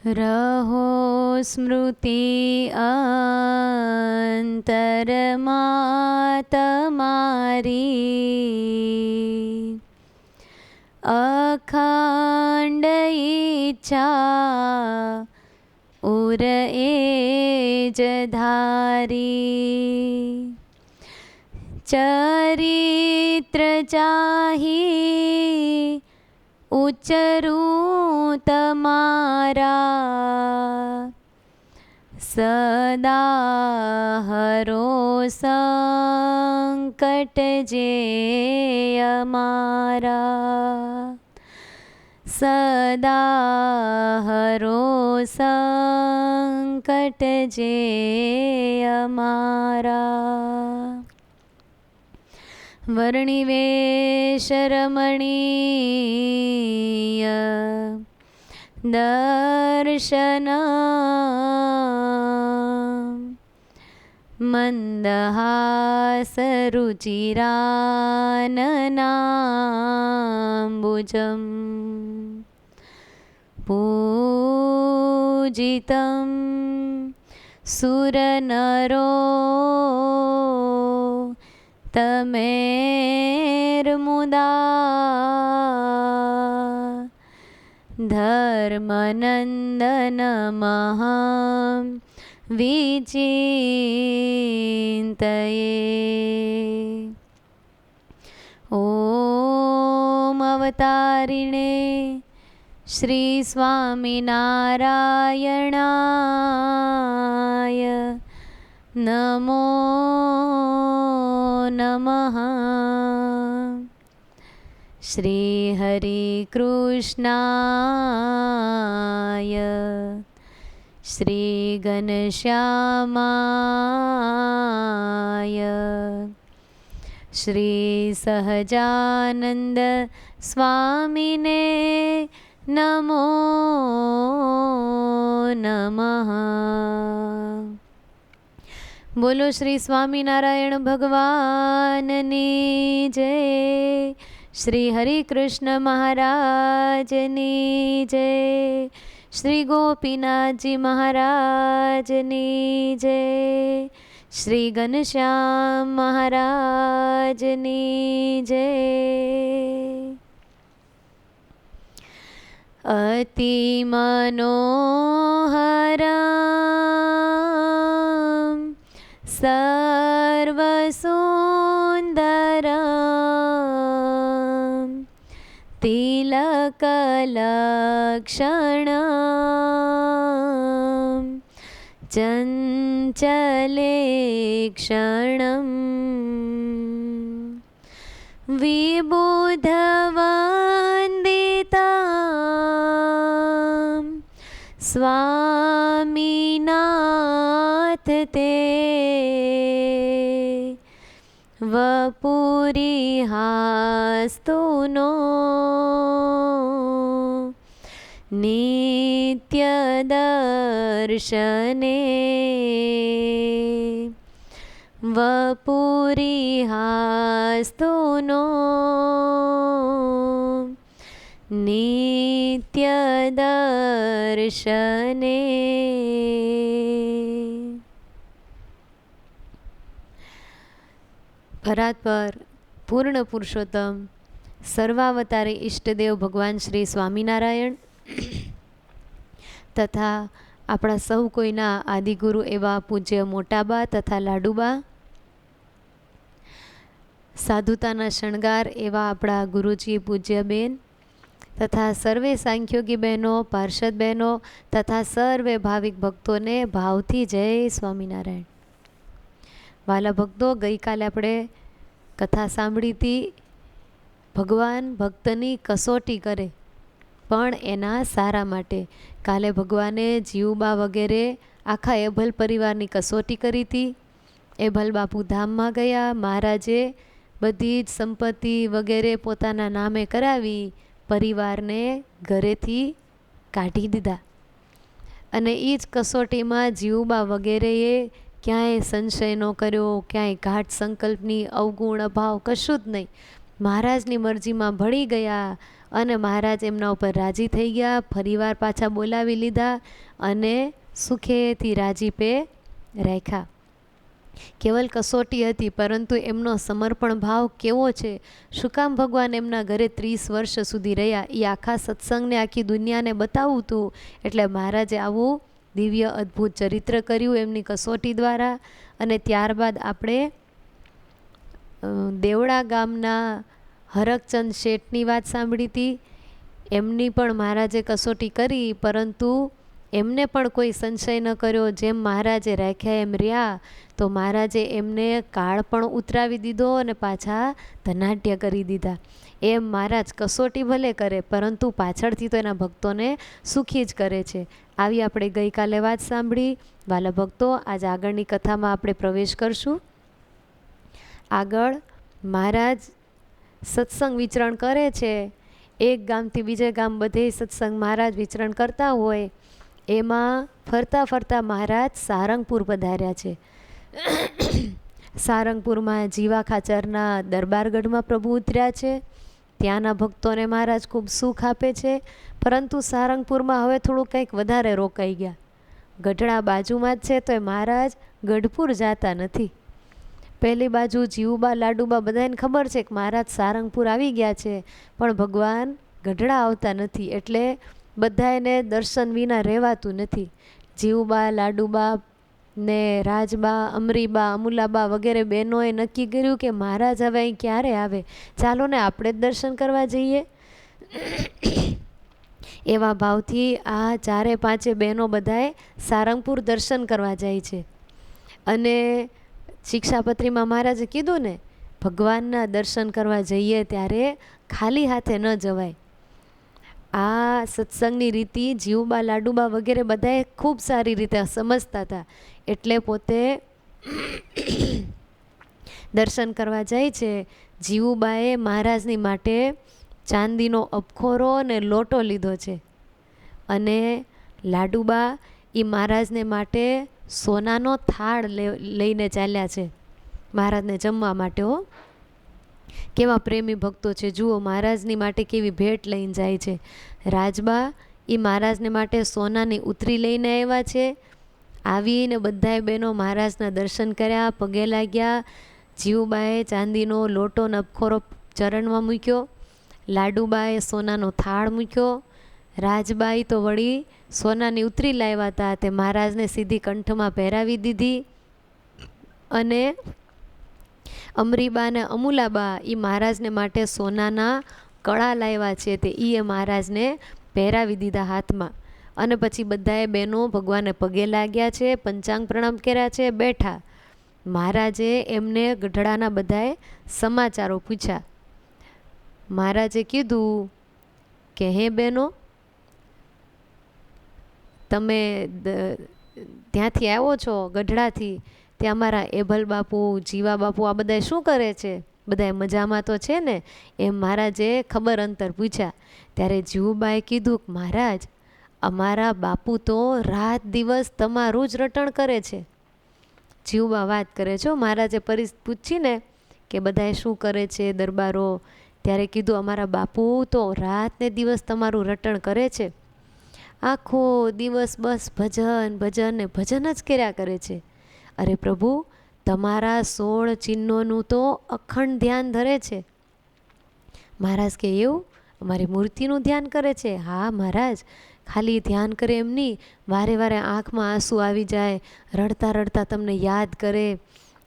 રહો સ્મૃતિ અંતરમાં તમારી, અખંડ ઈચ્છા ઉર એ જ ધારી. ચરિત્ર ચાહી ઉચ્ચરું તમારા, સદા હરો સંકટ જે અમારા, સદા હરો સંકટ જે અમારા. વર્ણિવેશ રમણીય દર્શન, મંદહાસ રુચિરાનનાંબુજમ, પૂજિતમ સુરનરો તમેર્મુદા, ધર્મનંદનમહં વિચિંતયે. ઓમ અવતારિણે શ્રી સ્વામિનારાયણાય નમો નમઃ. શ્રી હરિ કૃષ્ણાય શ્રી ઘનશ્યામાય શ્રી સહજાનંદ સ્વામિને નમો નમઃ. બોલો શ્રી સ્વામિનારાયણ ભગવાનની જય. શ્રી હરિ કૃષ્ણ મહારાજની જય. શ્રી ગોપીનાથજી મહારાજની જય. શ્રી ઘનશ્યામ મહારાજની જય. અતિ મનોહરમ સર્વસુંદરમ તિલકલક્ષણમ ચંચલેક્ષણમ વિબુધવંદિતમ સ્વામિનાથ તે વપુરિહાસ્તુનો નિત્ય દર્શને. વપુરિહાસ્તુનો નિત્ય દર્શને. પરાત્પર પૂર્ણ પુરુષોત્તમ સર્વાવતારી ઈષ્ટદેવ ભગવાન શ્રી સ્વામિનારાયણ તથા આપણા સૌ કોઈના આદિગુરુ એવા પૂજ્ય મોટાબા તથા લાડુબા, સાધુતાના શણગાર એવા આપણા ગુરુજી પૂજ્યબેન તથા સર્વે સાંખ્યોગી બહેનો, પાર્ષદ બહેનો તથા સર્વે ભાવિક ભક્તોને ભાવથી જય સ્વામિનારાયણ. વાલા ભક્તો, ગઈકાલે આપણે કથા સાંભળી હતી. ભગવાન ભક્તની કસોટી કરે પણ એના સારા માટે. કાલે ભગવાને જીવબા વગેરે આખા એભલ પરિવારની કસોટી કરી હતી. એભલ બાપુ ધામમાં ગયા, મહારાજે બધી જ સંપત્તિ વગેરે પોતાના નામે કરાવી પરિવારને ઘરેથી કાઢી દીધા. અને એ જ કસોટીમાં જીવબા વગેરેએ ક્યાંય સંશય ન કર્યો, ક્યાંય ઘાટ સંકલ્પની અવગુણ અભાવ કશું જ નહીં. મહારાજની મરજીમાં ભળી ગયા, અને મહારાજ એમના ઉપર રાજી થઈ ગયા, ફરીવાર પાછા બોલાવી લીધા અને સુખેથી રાજીપે રાખ્યા. કેવલ કસોટી હતી, પરંતુ એમનો સમર્પણ ભાવ કેવો છે! શું કામ ભગવાન એમના ઘરે 30 વર્ષ સુધી રહ્યા? એ આખા સત્સંગને, આખી દુનિયાને બતાવવું હતું. એટલે મહારાજે આવું દિવ્ય અદ્ભુત ચરિત્ર કર્યું એમની કસોટી દ્વારા. અને ત્યારબાદ આપણે દેવડા ગામના હરકચંદ શેઠની વાત સાંભળી હતી. એમની પણ મહારાજે કસોટી કરી, પરંતુ એમને પણ કોઈ સંશય ન કર્યો. જેમ મહારાજે રાખ્યા એમ રહ્યા, તો મહારાજે એમને કાળ પણ ઉતરાવી દીધો અને પાછા ધનાઢ્ય કરી દીધા. એમ મહારાજ કસોટી ભલે કરે, પરંતુ પાછળથી તો એના ભક્તોને સુખી જ કરે છે. આવી આપણે ગઈકાલે વાત સાંભળી. વાલા ભક્તો, આજ આગળની કથામાં આપણે પ્રવેશ કરશું. આગળ મહારાજ સત્સંગ વિચરણ કરે છે. એક ગામથી બીજે ગામ બધે સત્સંગ મહારાજ વિચરણ કરતા હોય. એમાં ફરતા ફરતા મહારાજ સારંગપુર પધાર્યા છે. સારંગપુરમાં જીવા ખાચરના દરબારગઢમાં પ્રભુ ઉતર્યા છે. ત્યાંના ભક્તોને મહારાજ ખૂબ સુખ આપે છે. પરંતુ સારંગપુરમાં હવે થોડું કંઈક વધારે રોકાઈ ગયા. ગઢડા બાજુમાં જ છે, તો એ મહારાજ ગઢપુર જતા નથી. પહેલી બાજુ જીવુબા લાડુબા બધાને ખબર છે કે મહારાજ સારંગપુર આવી ગયા છે, પણ ભગવાન ગઢડા આવતા નથી. એટલે બધાને દર્શન વિના રહેવાતું નથી. જીવુબા લાડુબા ને રાજબા, અમરીબા, અમુલાબા વગેરે બહેનોએ નક્કી કર્યું કે મહારાજ હવે અહીં ક્યારે આવે, ચાલો ને આપણે જ દર્શન કરવા જઈએ. એવા ભાવથી આ 4-5 બહેનો બધાએ સારંગપુર દર્શન કરવા જાય છે. અને શિક્ષાપત્રીમાં મહારાજે કીધું ને, ભગવાનના દર્શન કરવા જઈએ ત્યારે ખાલી હાથે ન જવાય. આ સત્સંગની રીતિ જીવુબા લાડુબા વગેરે બધાએ ખૂબ સારી રીતે સમજતા હતા. એટલે પોતે દર્શન કરવા જાય છે. જીવુબાએ મહારાજની માટે ચાંદીનો અબખોરો અને લોટો લીધો છે. અને લાડુબા એ મહારાજને માટે સોનાનો થાળ લઈને ચાલ્યા છે, મહારાજને જમવા માટે. હો, કેવા પ્રેમી ભક્તો છે જુઓ, મહારાજની માટે કેવી ભેટ લઈને જાય છે. રાજબા એ મહારાજને માટે સોનાની ઉતરી લઈને આવ્યા છે. આવીને બધાએ બહેનો મહારાજના દર્શન કર્યા, પગે લાગ્યા. જીવુબાએ ચાંદીનો લોટો નબખોરો ચરણમાં મૂક્યો. લાડુબાએ સોનાનો થાળ મૂક્યો. રાજબાઈ તો વળી સોનાની ઉતરી લાવ્યા હતા, તે મહારાજને સીધી કંઠમાં પહેરાવી દીધી. અને અમરીબા અને અમુલાબા એ મહારાજને માટે સોનાના કળા લાવ્યા છે, તે એ મહારાજને પહેરાવી દીધા હાથમાં. અને પછી બધાએ બહેનો ભગવાનને પગે લાગ્યા છે, પંચાંગ પ્રણામ કર્યા છે, બેઠા. મહારાજે એમને ગઢડાના બધાએ સમાચારો પૂછ્યા. મહારાજે કીધું કે હે બહેનો, તમે ત્યાંથી આવ્યો છો ગઢડાથી, ત્યાં અમારા એભલ બાપુ, જીવા બાપુ આ બધા શું કરે છે? બધાએ મજામાં તો છે ને? એમ મહારાજે ખબર અંતર પૂછ્યા. ત્યારે જીવુબાએ કીધું કે મહારાજ, અમારા બાપુ તો રાત દિવસ તમારું જ રટણ કરે છે. જીવુબા વાત કરે છે. મહારાજે પૂછીને કે બધાએ શું કરે છે દરબારો, ત્યારે કીધું અમારા બાપુ તો રાત ને દિવસ તમારું રટણ કરે છે. આખો દિવસ બસ ભજન ભજન ને ભજન જ કર્યા કરે છે. અરે પ્રભુ, તમારા 16 ચિહ્નોનું તો અખંડ ધ્યાન ધરે છે. મહારાજ કે એવું? અમારી મૂર્તિનું ધ્યાન કરે છે? હા મહારાજ, ખાલી ધ્યાન કરે એમ નહીં, વારે વારે આંખમાં આંસુ આવી જાય, રડતા રડતા તમને યાદ કરે.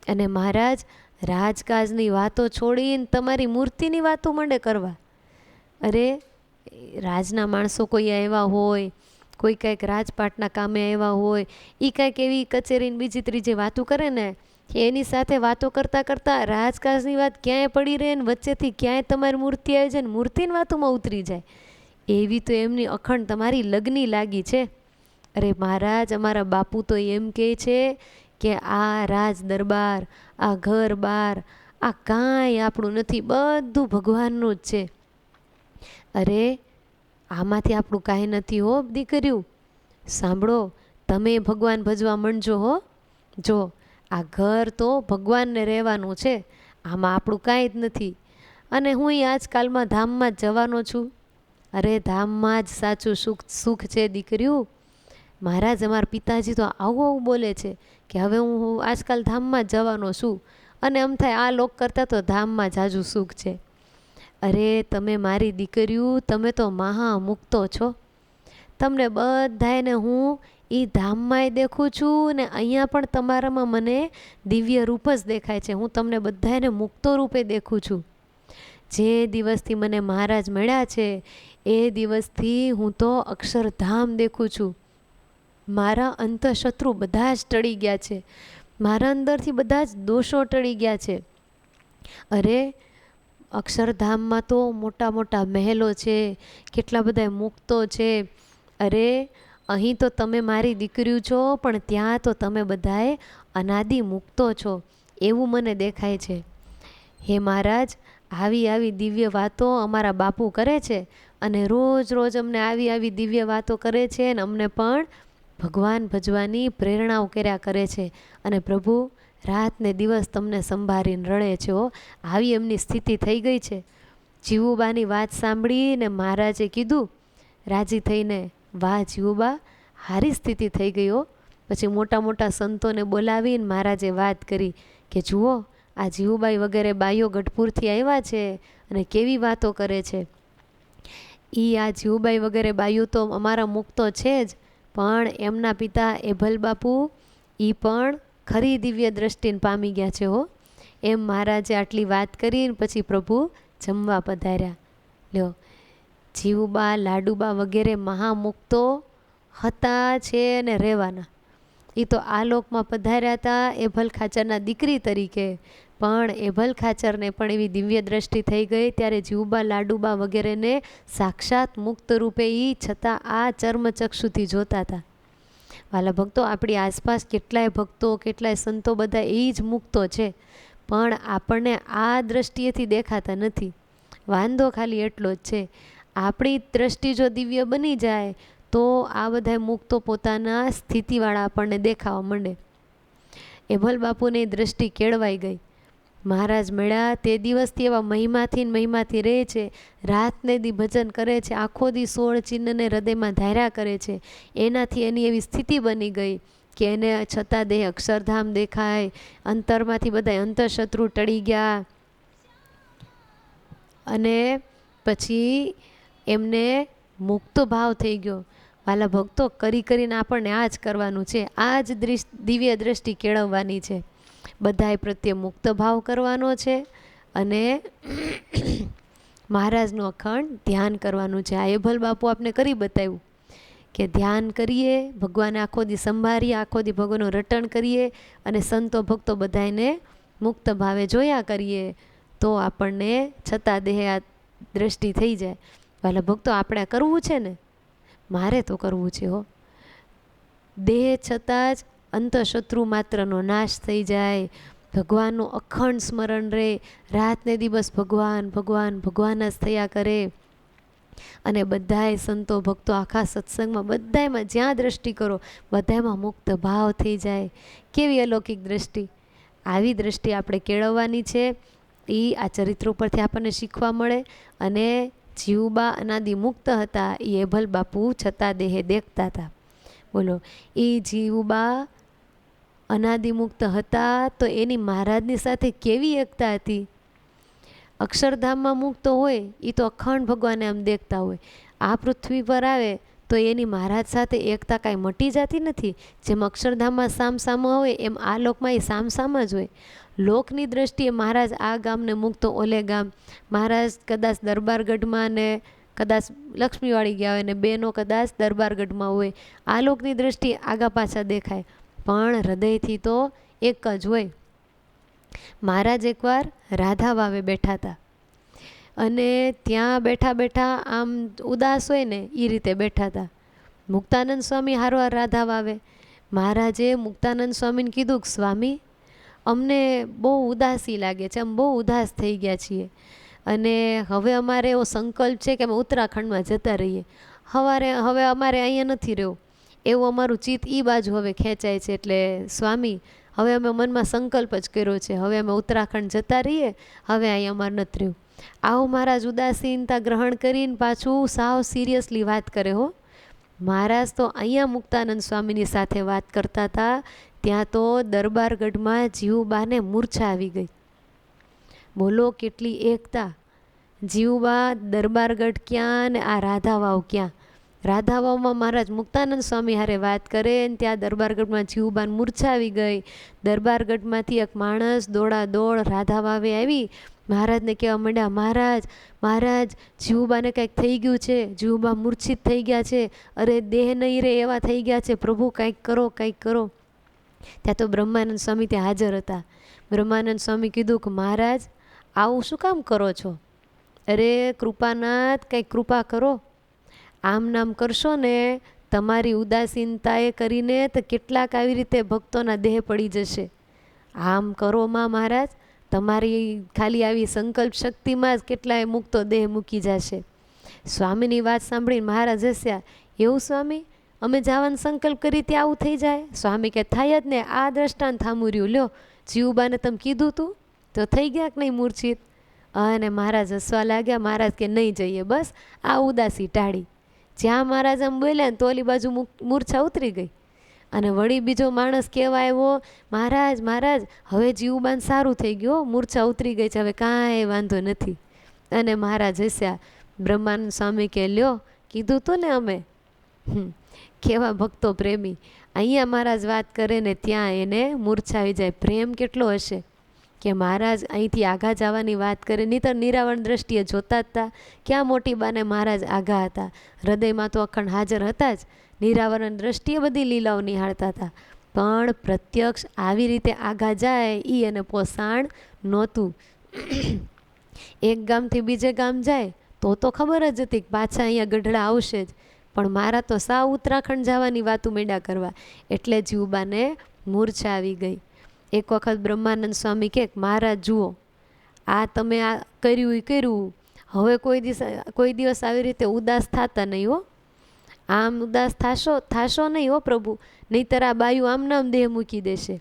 અને મહારાજ રાજકાજની વાતો છોડીને તમારી મૂર્તિની વાતો માંડે કરવા. અરે રાજના માણસો કોઈ આવ્યા હોય, કોઈ કંઈક રાજપાટના કામે આવ્યા હોય, એ કંઈક એવી કચેરીની બીજી ત્રીજી વાતો કરે ને, એની સાથે વાતો કરતાં કરતાં રાજકાજની વાત ક્યાંય પડી રહે ને વચ્ચેથી ક્યાંય તમારી મૂર્તિ આવી જાય ને મૂર્તિની વાતોમાં ઉતરી જાય. એવી તો એમની અખંડ તમારી લગ્ની લાગી છે. અરે મહારાજ, અમારા બાપુ તો એમ કહે છે કે આ રાજ દરબાર, આ ઘર બાર, આ કાંઈ આપણું નથી, બધું ભગવાનનું જ છે. અરે આમાંથી આપણું કાંઈ નથી હો દીકરીઓ. સાંભળો, તમે ભગવાન ભજવા માંડજો હો. જો આ ઘર તો ભગવાનને રહેવાનું છે, આમાં આપણું કાંઈ જ નથી. અને હું આજકાલમાં ધામમાં જ જવાનો છું. અરે ધામમાં જ સાચું સુખ છે દીકરીઓ. મહારાજ અમારા પિતાજી તો આવું આવું બોલે છે કે હવે હું આજકાલ ધામમાં જ જવાનો છું, અને એમ થાય આ લોક કરતાં તો ધામમાં જાજુ સુખ છે. અરે તમે મારી દીકરીઓ, તમે તો મહામુક્તો છો. તમને બધાને હું એ ધામમાંય દેખું છું ને અહીંયા પણ તમારામાં મને દિવ્ય રૂપ જ દેખાય છે. હું તમને બધાને મુક્તો રૂપે દેખું છું. જે દિવસથી મને મહારાજ મળ્યા છે એ દિવસથી હું તો અક્ષરધામ દેખું છું. મારા અંતઃશત્રુ બધા જ ટળી ગયા છે. મારા અંદરથી બધા જ દોષો ટળી ગયા છે. અરે અક્ષરધામમાં તો મોટા મોટા મહેલો છે, કેટલા બધા મુક્તો છે. અરે અહીં તો તમે મારી દીકરીઓ છો, પણ ત્યાં તો તમે બધાએ અનાદિ મુક્તો છો એવું મને દેખાય છે. હે મહારાજ, આવી આવી દિવ્ય વાતો અમારા બાપુ કરે છે, અને રોજ રોજ અમને આવી આવી દિવ્ય વાતો કરે છે, અને અમને પણ ભગવાન ભજવાની પ્રેરણાઓ કર્યા કરે છે. અને પ્રભુ રાત ને દિવસ તમને સંભાળીને રડે છે. આવી એમની સ્થિતિ થઈ ગઈ છે. જીવુબાની વાત સાંભળીને મહારાજે કીધું રાજી થઈને, વાહ જીવુબા, હારી સ્થિતિ થઈ ગઈ હો. પછી મોટા મોટા સંતોને બોલાવીને મહારાજે વાત કરી કે જુઓ, આ જીવુબાઈ વગેરે બાઈઓ ગઢપુરથી આવ્યા છે અને કેવી વાતો કરે છે. આ જીવુબાઈ વગેરે બાઈઓ તો અમારા મુક્તો છે જ, પણ એમના પિતા એભલ બાપુ પણ ખરી દિવ્ય દ્રષ્ટિને પામી ગયા છે હો. એમ મહારાજે આટલી વાત કરીને પછી પ્રભુ જમવા પધાર્યા. લ્યો, જીવુબા લાડુબા વગેરે મહામુક્તો હતા છે અને રહેવાના. એ તો આ લોકમાં પધાર્યા હતા એભલ ખાચરના દીકરી તરીકે, પણ એભલ ખાચરને પણ એવી દિવ્ય દ્રષ્ટિ થઈ ગઈ ત્યારે જીવુબા લાડુબા વગેરેને સાક્ષાત મુક્ત રૂપે છતાં આ ચર્મચક્ષુથી જોતા હતા. વાલા ભક્તો, આપણી આસપાસ કેટલાય ભક્તો, કેટલાય સંતો બધા એ જ મુક્તો છે, પણ આપણને આ દ્રષ્ટિએથી દેખાતા નથી. વાંધો ખાલી એટલો જ છે, આપણી દ્રષ્ટિ જો દિવ્ય બની જાય તો આ બધા મુક્તો પોતાના સ્થિતિવાળા આપણને દેખાવા માંડે. એભલ બાપુની દ્રષ્ટિ કેળવાઈ ગઈ. મહારાજ મળ્યા તે દિવસથી એવા મહિમાથી રહે છે. રાતને દી ભજન કરે છે, આખો દી 16 ચિહ્નને હૃદયમાં ધાર્યા કરે છે. એનાથી એની એવી સ્થિતિ બની ગઈ કે એને છતાં દેહ અક્ષરધામ દેખાય. અંતરમાંથી બધા અંતઃશત્રુ ટળી ગયા, અને પછી એમને મુક્ત ભાવ થઈ ગયો. વાલા ભક્તો, કરીને આપણને આ જ કરવાનું છે, આ જ દિવ્ય દ્રષ્ટિ કેળવવાની છે. બધાય પ્રત્યે મુક્ત ભાવ કરવાનો છે, અને મહારાજનું અખંડ ધ્યાન કરવાનું છે. આ એભલ બાપુ આપને કરી બતાવ્યું કે ધ્યાન કરીએ, ભગવાને આખો દી સંભાળીએ, આખો દી ભગવાનનું રટણ કરીએ, અને સંતો ભક્તો બધાને મુક્ત ભાવે જોયા કરીએ, તો આપણને છતાં દેહ આ દ્રષ્ટિ થઈ જાય. વાલા ભક્તો, આપણે કરવું છે ને, મારે તો કરવું છે હો. દેહ છતાં જ અંતઃશત્રુ માત્રનો નાશ થઈ જાય, ભગવાનનું અખંડ સ્મરણ રહે, રાતને દિવસ ભગવાન ભગવાન ભગવાન જ થયા કરે. અને બધાય સંતો ભક્તો આખા સત્સંગમાં બધાયમાં જ્યાં દ્રષ્ટિ કરો બધાયમાં મુક્ત ભાવ થઈ જાય. કેવી અલૌકિક દ્રષ્ટિ! આવી દ્રષ્ટિ આપણે કેળવવાની છે. આ ચરિત્રો પરથી આપણને શીખવા મળે. અને જીવુબા અનાદિ મુક્ત હતા, એભલ બાપુ છતાં દેહે દેખતા હતા. બોલો, જીવુબા અનાદિમુક્ત હતા તો એની મહારાજની સાથે કેવી એકતા હતી. અક્ષરધામમાં મુક્ત હોય એ તો અખંડ ભગવાનને આમ દેખતા હોય. આ પૃથ્વી પર આવે તો એની મહારાજ સાથે એકતા કાંઈ મટી જતી નથી. જેમ અક્ષરધામમાં સામસામા હોય એમ આ લોકમાં એ સામસામા જ હોય. લોકની દ્રષ્ટિએ મહારાજ આ ગામને મુક્તો ઓલે ગામ, મહારાજ કદાચ દરબારગઢમાં ને કદાચ લક્ષ્મીવાળી ગયા હોય ને બેનો કદાચ દરબારગઢમાં હોય. આ લોકની દ્રષ્ટિએ આગા પાછા દેખાય, પણ હૃદયથી તો એક જ હોય. મહારાજ એકવાર રાધા વાવે બેઠા હતા, અને ત્યાં બેઠા બેઠા આમ ઉદાસ હોય ને એ રીતે બેઠા હતા. મુક્તાનંદ સ્વામી હારવાર રાધા વાવે. મહારાજે મુક્તાનંદ સ્વામીને કીધું કે સ્વામી, અમને બહુ ઉદાસી લાગે છે, અમે બહુ ઉદાસ થઈ ગયા છીએ, અને હવે અમારે એવો સંકલ્પ છે કે અમે ઉત્તરાખંડમાં જતા રહીએ. હવે અમારે અહીંયા નથી રહેવું, એવું અમારું ચિત્ત એ બાજુ હવે ખેંચાય છે. એટલે સ્વામી, હવે અમે મનમાં સંકલ્પ જ કર્યો છે, હવે અમે ઉત્તરાખંડ જતા રહીએ, હવે અહીંયા અમારે નથી રહેવું. આવું મહારાજ ઉદાસીનતા ગ્રહણ કરીને પાછું સાવ સિરિયસલી વાત કરે હો. મહારાજ તો અહીંયા મુક્તાનંદ સ્વામીની સાથે વાત કરતા હતા, ત્યાં તો દરબારગઢમાં જીવુબાને મૂર્છા આવી ગઈ. બોલો કેટલી એકતા! જીવુબા દરબારગઢ ક્યાં ને આ રાધાવાવ ક્યાં. રાધાવાવમાં મહારાજ મુક્તાનંદ સ્વામી હારે વાત કરે ને ત્યાં દરબારગઢમાં જીવુબાને મૂર્છા આવી ગઈ. દરબારગઢમાંથી એક માણસ દોડાદોડ રાધાવાવે આવી મહારાજને કહેવા માંડ્યા, મહારાજ મહારાજ જીવુબાને કંઈક થઈ ગયું છે, જીવુબા મૂર્છિત થઈ ગયા છે, અરે દેહ નહીં રહે એવા થઈ ગયા છે, પ્રભુ કંઈક કરો કંઈક કરો. ત્યાં તો બ્રહ્માનંદ સ્વામી ત્યાં હાજર હતા. બ્રહ્માનંદ સ્વામી કીધું કે મહારાજ આવું શું કામ કરો છો? અરે કૃપાનાથ કંઈક કૃપા કરો. આમ નામ કરશો ને તમારી ઉદાસીનતાએ કરીને તો કેટલાક આવી રીતે ભક્તોના દેહ પડી જશે. આમ કરો માં મહારાજ, તમારી ખાલી આવી સંકલ્પ શક્તિમાં જ કેટલાય મુક્તો દેહ મૂકી જશે. સ્વામીની વાત સાંભળીને મહારાજ હસ્યા. એવું સ્વામી, અમે જવાનો સંકલ્પ કરી ત્યાં આવું થઈ જાય? સ્વામી કે થાય જ ને, આ દ્રષ્ટાંત થામું રહ્યું. લ્યો જીવુબાને તમે કીધું તું તો થઈ ગયા કે નહીં મૂર્છિત? અને મહારાજ હસવા લાગ્યા. મહારાજ કે નહીં જઈએ, બસ આ ઉદાસી ટાળી. જ્યાં મહારાજ આમ બોલ્યા ને તો ઓલી બાજુ મૂર્છા ઉતરી ગઈ. અને વળી બીજો માણસ કહેવા આવ્યો, મહારાજ મહારાજ હવે જીવુબાન સારું થઈ ગયું, મૂર્છા ઉતરી ગઈ છે, હવે કાંઈ વાંધો નથી. અને મહારાજ હસ્યા. બ્રહ્માનંદ સ્વામી કે લ્યો કીધું તો ને અમે. કેવા ભક્તો પ્રેમી! અહીંયા મહારાજ વાત કરે ને ત્યાં એને મૂર્છા આવી જાય. પ્રેમ કેટલો હશે કે મહારાજ અહીંથી આઘા જવાની વાત કરે. નહીંતર નિરાવરણ દ્રષ્ટિએ જોતા જ હતા. ક્યાં મોટી બાને મહારાજ આઘા હતા, હૃદયમાં તો અખંડ હાજર હતા જ. નિરાવરણ દ્રષ્ટિએ બધી લીલાઓ નિહાળતા હતા, પણ પ્રત્યક્ષ આવી રીતે આઘા જાય એ એને પોસાણ નહોતું. એક ગામથી બીજે ગામ જાય તો ખબર જ હતી કે પાછા અહીંયા ગઢડા આવશે જ, પણ મારા તો સાવ ઉત્તરાખંડ જવાની વાતું મેળા કરવા, એટલે જીવુબાને મૂર્છા આવી ગઈ. એક વખત બ્રહ્માનંદ સ્વામી કહે, મહારાજ જુઓ આ તમે આ કર્યું, હવે કોઈ દિવસ આવી રીતે ઉદાસ થતા નહીં હો. આમ ઉદાસ થાશો નહીં હો પ્રભુ, નહીંતર આ બાયું આમ નામ દેહ મૂકી દેશે.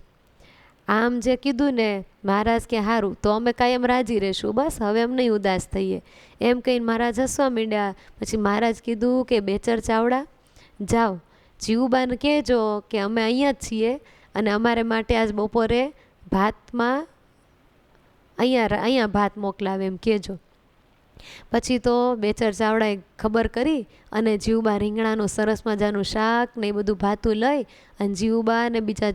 આમ જે કીધું ને મહારાજ કે સારું, તો અમે કાયમ રાજી રહેશું, બસ હવે એમ નહીં ઉદાસ થઈએ. એમ કહીને મહારાજ હસવા માંડ્યા. પછી મહારાજ કીધું કે બેચર ચાવડા જાઓ, જીવુબાને કહેજો કે અમે અહીંયા જ છીએ અને અમારે માટે આજ બપોરે ભાતમાં અહીંયા ભાત મોકલાવે એમ કહેજો. પછી તો બેચર ચાવડાએ ખબર કરી અને જીવુબા રીંગણાનું સરસ મજાનું શાક ને એ બધું ભાતું લઈ અને જીવુબા ને બીજા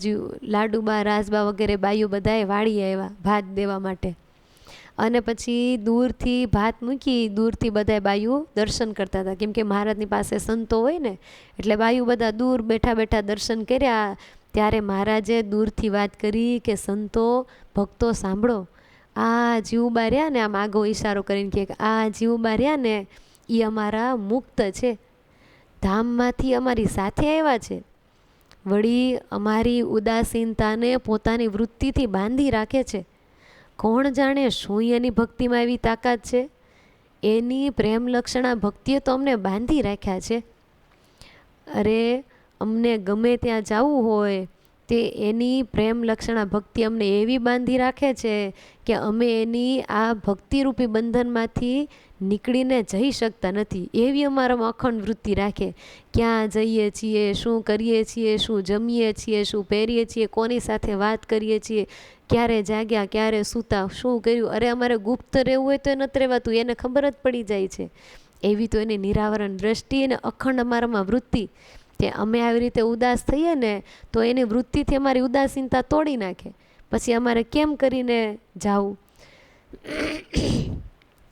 લાડુબા રાજબા વગેરે બાયું બધાએ વાળી આવ્યા ભાત દેવા માટે. અને પછી દૂરથી ભાત મૂકી, દૂરથી બધા બાયું દર્શન કરતા હતા, કેમ કે મહારાજની પાસે સંતો હોય ને, એટલે બાયું બધા દૂર બેઠા બેઠા દર્શન કર્યા. ત્યારે મહારાજે દૂરથી વાત કરી કે સંતો ભક્તો સાંભળો, આ જીવુબા રહ્યા ને, આમ આગો ઈશારો કરીને કે આ જીવુબા રહ્યા ને એ અમારા મુક્ત છે, ધામમાંથી અમારી સાથે આવ્યા છે, વળી અમારી ઉદાસીનતાને પોતાની વૃત્તિથી બાંધી રાખે છે. કોણ જાણે શું એની ભક્તિમાં એવી તાકાત છે, એની પ્રેમ લક્ષણા ભક્તિએ તો અમને બાંધી રાખ્યા છે. અરે અમને ગમે ત્યાં જવું હોય તે એની પ્રેમ લક્ષણા ભક્તિ અમને એવી બાંધી રાખે છે કે અમે એની આ ભક્તિરૂપી બંધનમાંથી નીકળીને જઈ શકતા નથી. એવી અમારામાં અખંડ વૃત્તિ રાખે. ક્યાં જઈએ છીએ, શું કરીએ છીએ, શું જમીએ છીએ, શું પહેરીએ છીએ, કોની સાથે વાત કરીએ છીએ, ક્યારે જાગ્યા, ક્યારે સૂતા, શું કર્યું, અરે અમારે ગુપ્ત રહેવું હોય તો એ નથી રહેવાતું, એને ખબર જ પડી જાય છે. એવી તો એની નિરાવરણ દ્રષ્ટિ અને અખંડ અમારામાં વૃત્તિ કે અમે આવી રીતે ઉદાસ થઈએ ને તો એની વૃત્તિથી અમારી ઉદાસીનતા તોડી નાખે. પછી અમારે કેમ કરીને જાવું?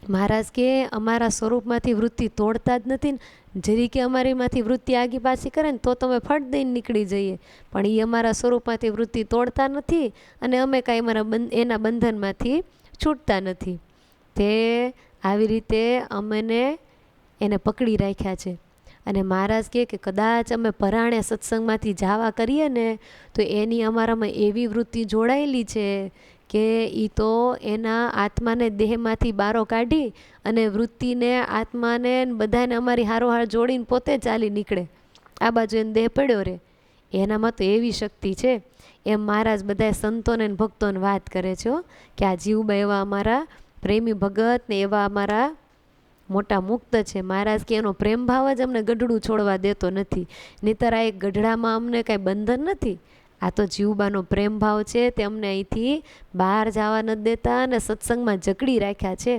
મહારાજ કે અમારા સ્વરૂપમાંથી વૃત્તિ તોડતા જ નથી ને, જરી કે અમારીમાંથી વૃત્તિ આગી પાછી કરે ને તો તમે ફટ દઈને નીકળી જઈએ, પણ એ અમારા સ્વરૂપમાંથી વૃત્તિ તોડતા નથી અને અમે કાંઈ એના બંધનમાંથી છૂટતા નથી. તે આવી રીતે અમને એને પકડી રાખ્યા છે. અને મહારાજ કહે કે કદાચ અમે પરાણે સત્સંગમાંથી જાવા કરીએ ને તો એની અમારામાં એવી વૃત્તિ જોડાયેલી છે કે એ તો એના આત્માને દેહમાંથી બારો કાઢી અને વૃત્તિને આત્માને બધાને અમારી હારોહાર જોડીને પોતે ચાલી નીકળે. આ બાજુ એને દેહ પડ્યો રહે, એનામાં તો એવી શક્તિ છે. એમ મહારાજ બધા સંતોને ભક્તોને વાત કરે છે કે આ જીવુબા એવા અમારા પ્રેમી ભગત ને એવા અમારા મોટા મુક્ત છે. મહારાજ કે એનો પ્રેમ ભાવ જ અમને ગઢડું છોડવા દેતો નથી. નહીંતર આ એક ગઢડામાં અમને કાંઈ બંધન નથી. આ તો જીવબાનો પ્રેમ ભાવ છે, તે અમને અહીંથી બહાર જવા નથી દેતા અને સત્સંગમાં જકડી રાખ્યા છે.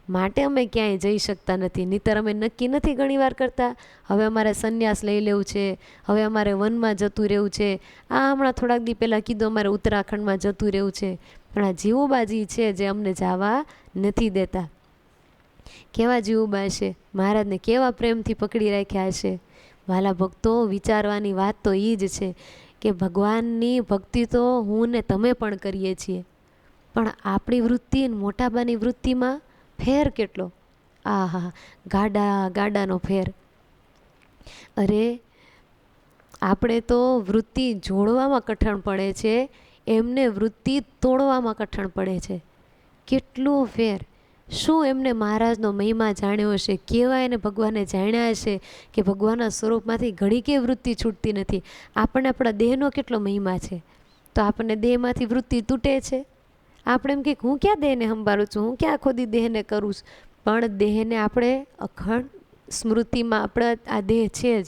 માટે અમે ક્યાંય જઈ શકતા નથી. નહીંતર અમે નક્કી નથી ઘણીવાર કરતા હવે અમારે સંન્યાસ લઈ લેવું છે, હવે અમારે વનમાં જતું રહેવું છે. આ હમણાં થોડાક દી પહેલાં કીધું અમારે ઉત્તરાખંડમાં જતું રહેવું છે. પણ આ જીવુબાજી છે જે અમને જવા નથી દેતા. કેવા જીવુબા છે, મહારાજને કેવા પ્રેમથી પકડી રાખ્યા છે. વાલા ભક્તો, વિચારવાની વાત તો એ જ છે કે ભગવાનની ભક્તિ તો હું ને તમે પણ કરીએ છીએ, પણ આપણી વૃત્તિ મોટાબાની વૃત્તિમાં ફેર કેટલો. આહા, ગાડાનો ફેર. અરે આપણે તો વૃત્તિ જોડવામાં કઠણ પડે છે, એમને વૃત્તિ તોડવામાં કઠણ પડે છે. કેટલું ફેર. શું એમને મહારાજનો મહિમા જાણ્યો હશે, કેવા એને ભગવાને જાણ્યા હશે કે ભગવાનના સ્વરૂપમાંથી ઘડીકે વૃત્તિ છૂટતી નથી. આપણને આપણા દેહનો કેટલો મહિમા છે, તો આપણને દેહમાંથી વૃત્તિ તૂટે છે. આપણે એમ કે હું ક્યાં દેહને સંભાળું છું, હું ક્યાં આખો દી દેહને કરું છું. પણ દેહને આપણે અખંડ સ્મૃતિમાં આપણા આ દેહ છે જ.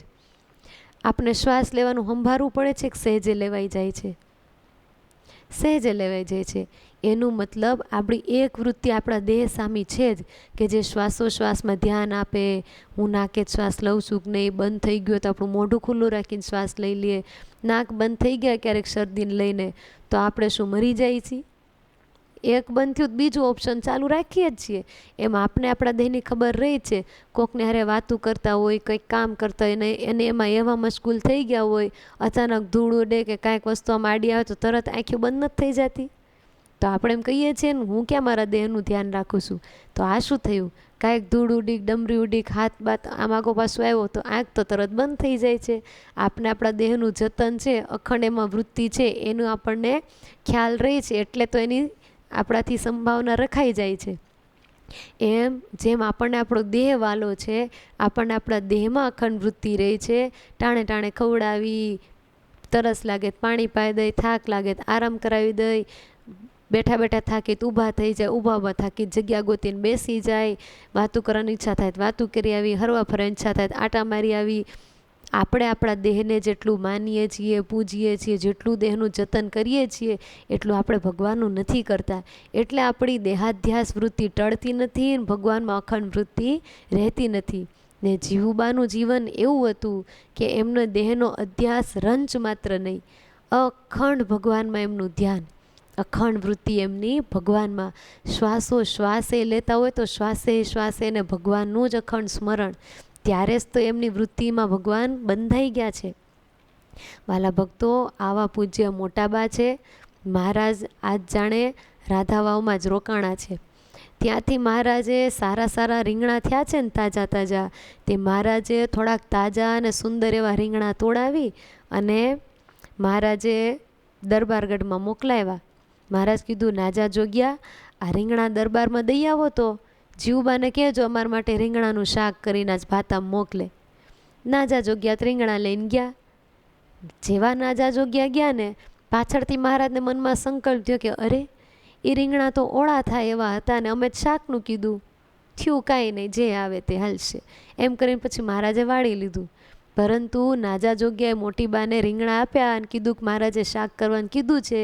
આપણે શ્વાસ લેવાનું સંભાળવું પડે છે કે સહેજે લેવાઈ જાય છે, સહેજે લેવાઈ જાય છે. એનું મતલબ આપણી એક વૃત્તિ આપણા દેહ સામી છે જ કે જે શ્વાસોશ્વાસમાં ધ્યાન આપે. હું નાકે જ શ્વાસ લઉં છું કે નહીં, બંધ થઈ ગયો તો આપણું મોઢું ખુલ્લું રાખીને શ્વાસ લઈ લઈએ. નાક બંધ થઈ ગયા ક્યારેક શરદીને લઈને તો આપણે શું મરી જાય છીએ? એક બંધ થયું બીજું ઓપ્શન ચાલુ રાખીએ જ છીએ. એમ આપણે આપણા દેહની ખબર રહી છે. કોકને હારે વાતું કરતા હોય, કંઈક કામ કરતા હોય એને એમાં એવા મશગુલ થઈ ગયા હોય, અચાનક ધૂળ ઉડે કે કાંઈક વસ્તુ આમ આડી આવે તો તરત આંખો બંધ નથી થઈ જતી. તો આપણે એમ કહીએ છીએ ને, હું ક્યાં મારા દેહનું ધ્યાન રાખું છું. તો આ શું થયું, કાંઈક ધૂળ ઉડીક, ડમરી ઉડીક, હાથ બાત આમ આગો પાછો આવ્યો તો આંખ તો તરત બંધ થઈ જાય છે. આપણે આપણા દેહનું જતન છે, અખંડ એમાં વૃત્તિ છે, એનું આપણને ખ્યાલ રહી છે, એટલે તો એની આપણાથી સંભાવના રખાઈ જાય છે. એમ જેમ આપણને આપણો દેહ વાલો છે, આપણને આપણા દેહમાં અખંડ વૃત્તિ રહી છે. ટાણે ટાણે ખવડાવી, તરસ લાગે પાણી પાઈ દઈ, થાક લાગે આરામ કરાવી દઈ, બેઠા બેઠા થાકી તો ઊભા થઈ જાય, ઊભા થાકી જગ્યા ગોતીને બેસી જાય, વાતું કરવાની ઈચ્છા થાય તો વાતું કરી આવી, હરવા ફરવાની ઈચ્છા થાય તો આટા મારી આવી. આપણે આપણા દેહને જેટલું માનીએ છીએ, પૂજીએ છીએ, જેટલું દેહનું જતન કરીએ છીએ, એટલું આપણે ભગવાનનું નથી કરતા. એટલે આપણી દેહાધ્યાસ વૃત્તિ ટળતી નથી, ભગવાનમાં અખંડ વૃત્તિ રહેતી નથી. ને જીવુબાનું જીવન એવું હતું કે એમનો દેહનો અધ્યાસ રંચ માત્ર નહીં, અખંડ ભગવાનમાં એમનું ધ્યાન, અખંડ વૃત્તિ એમની ભગવાનમાં. શ્વાસો શ્વાસે લેતા હોય તો શ્વાસે શ્વાસે ને ભગવાનનું જ અખંડ સ્મરણ. ત્યારે જ તો એમની વૃત્તિમાં ભગવાન બંધાઈ ગયા છે. વાલા ભક્તો, આવા પૂજ્ય મોટાબા છે. મહારાજ આજ જાણે રાધાવાવમાં જ રોકાણા છે. ત્યાંથી મહારાજે સારા રીંગણા થયા છે ને તાજા તાજા, તે મહારાજે થોડાક તાજા અને સુંદર એવા રીંગણા તોડાવી અને મહારાજે દરબારગઢમાં મોકલાવ્યા. મહારાજ કીધું, નાજા જોગ્યા, આ રીંગણા દરબારમાં દઈ આવો તો જીવુબાને કહેજો અમારા માટે રીંગણાનું શાક કરીને જ ભાતા મોકલે. નાજા જોગ્યા રીંગણા લઈને ગયા. જેવા નાજા જોગ્યા ગયા ને, પાછળથી મહારાજને મનમાં સંકલ્પ થયો કે અરે એ રીંગણા તો ઓળા થાય એવા હતા ને અમે જ શાકનું કીધું. થયું કાંઈ નહીં, જે આવે તે હાલશે એમ કરીને પછી મહારાજે વાળી લીધું. પરંતુ નાજા જોગ્યાએ મોટી બાને રીંગણા આપ્યા અને કીધું કે મહારાજે શાક કરવાનું કીધું છે.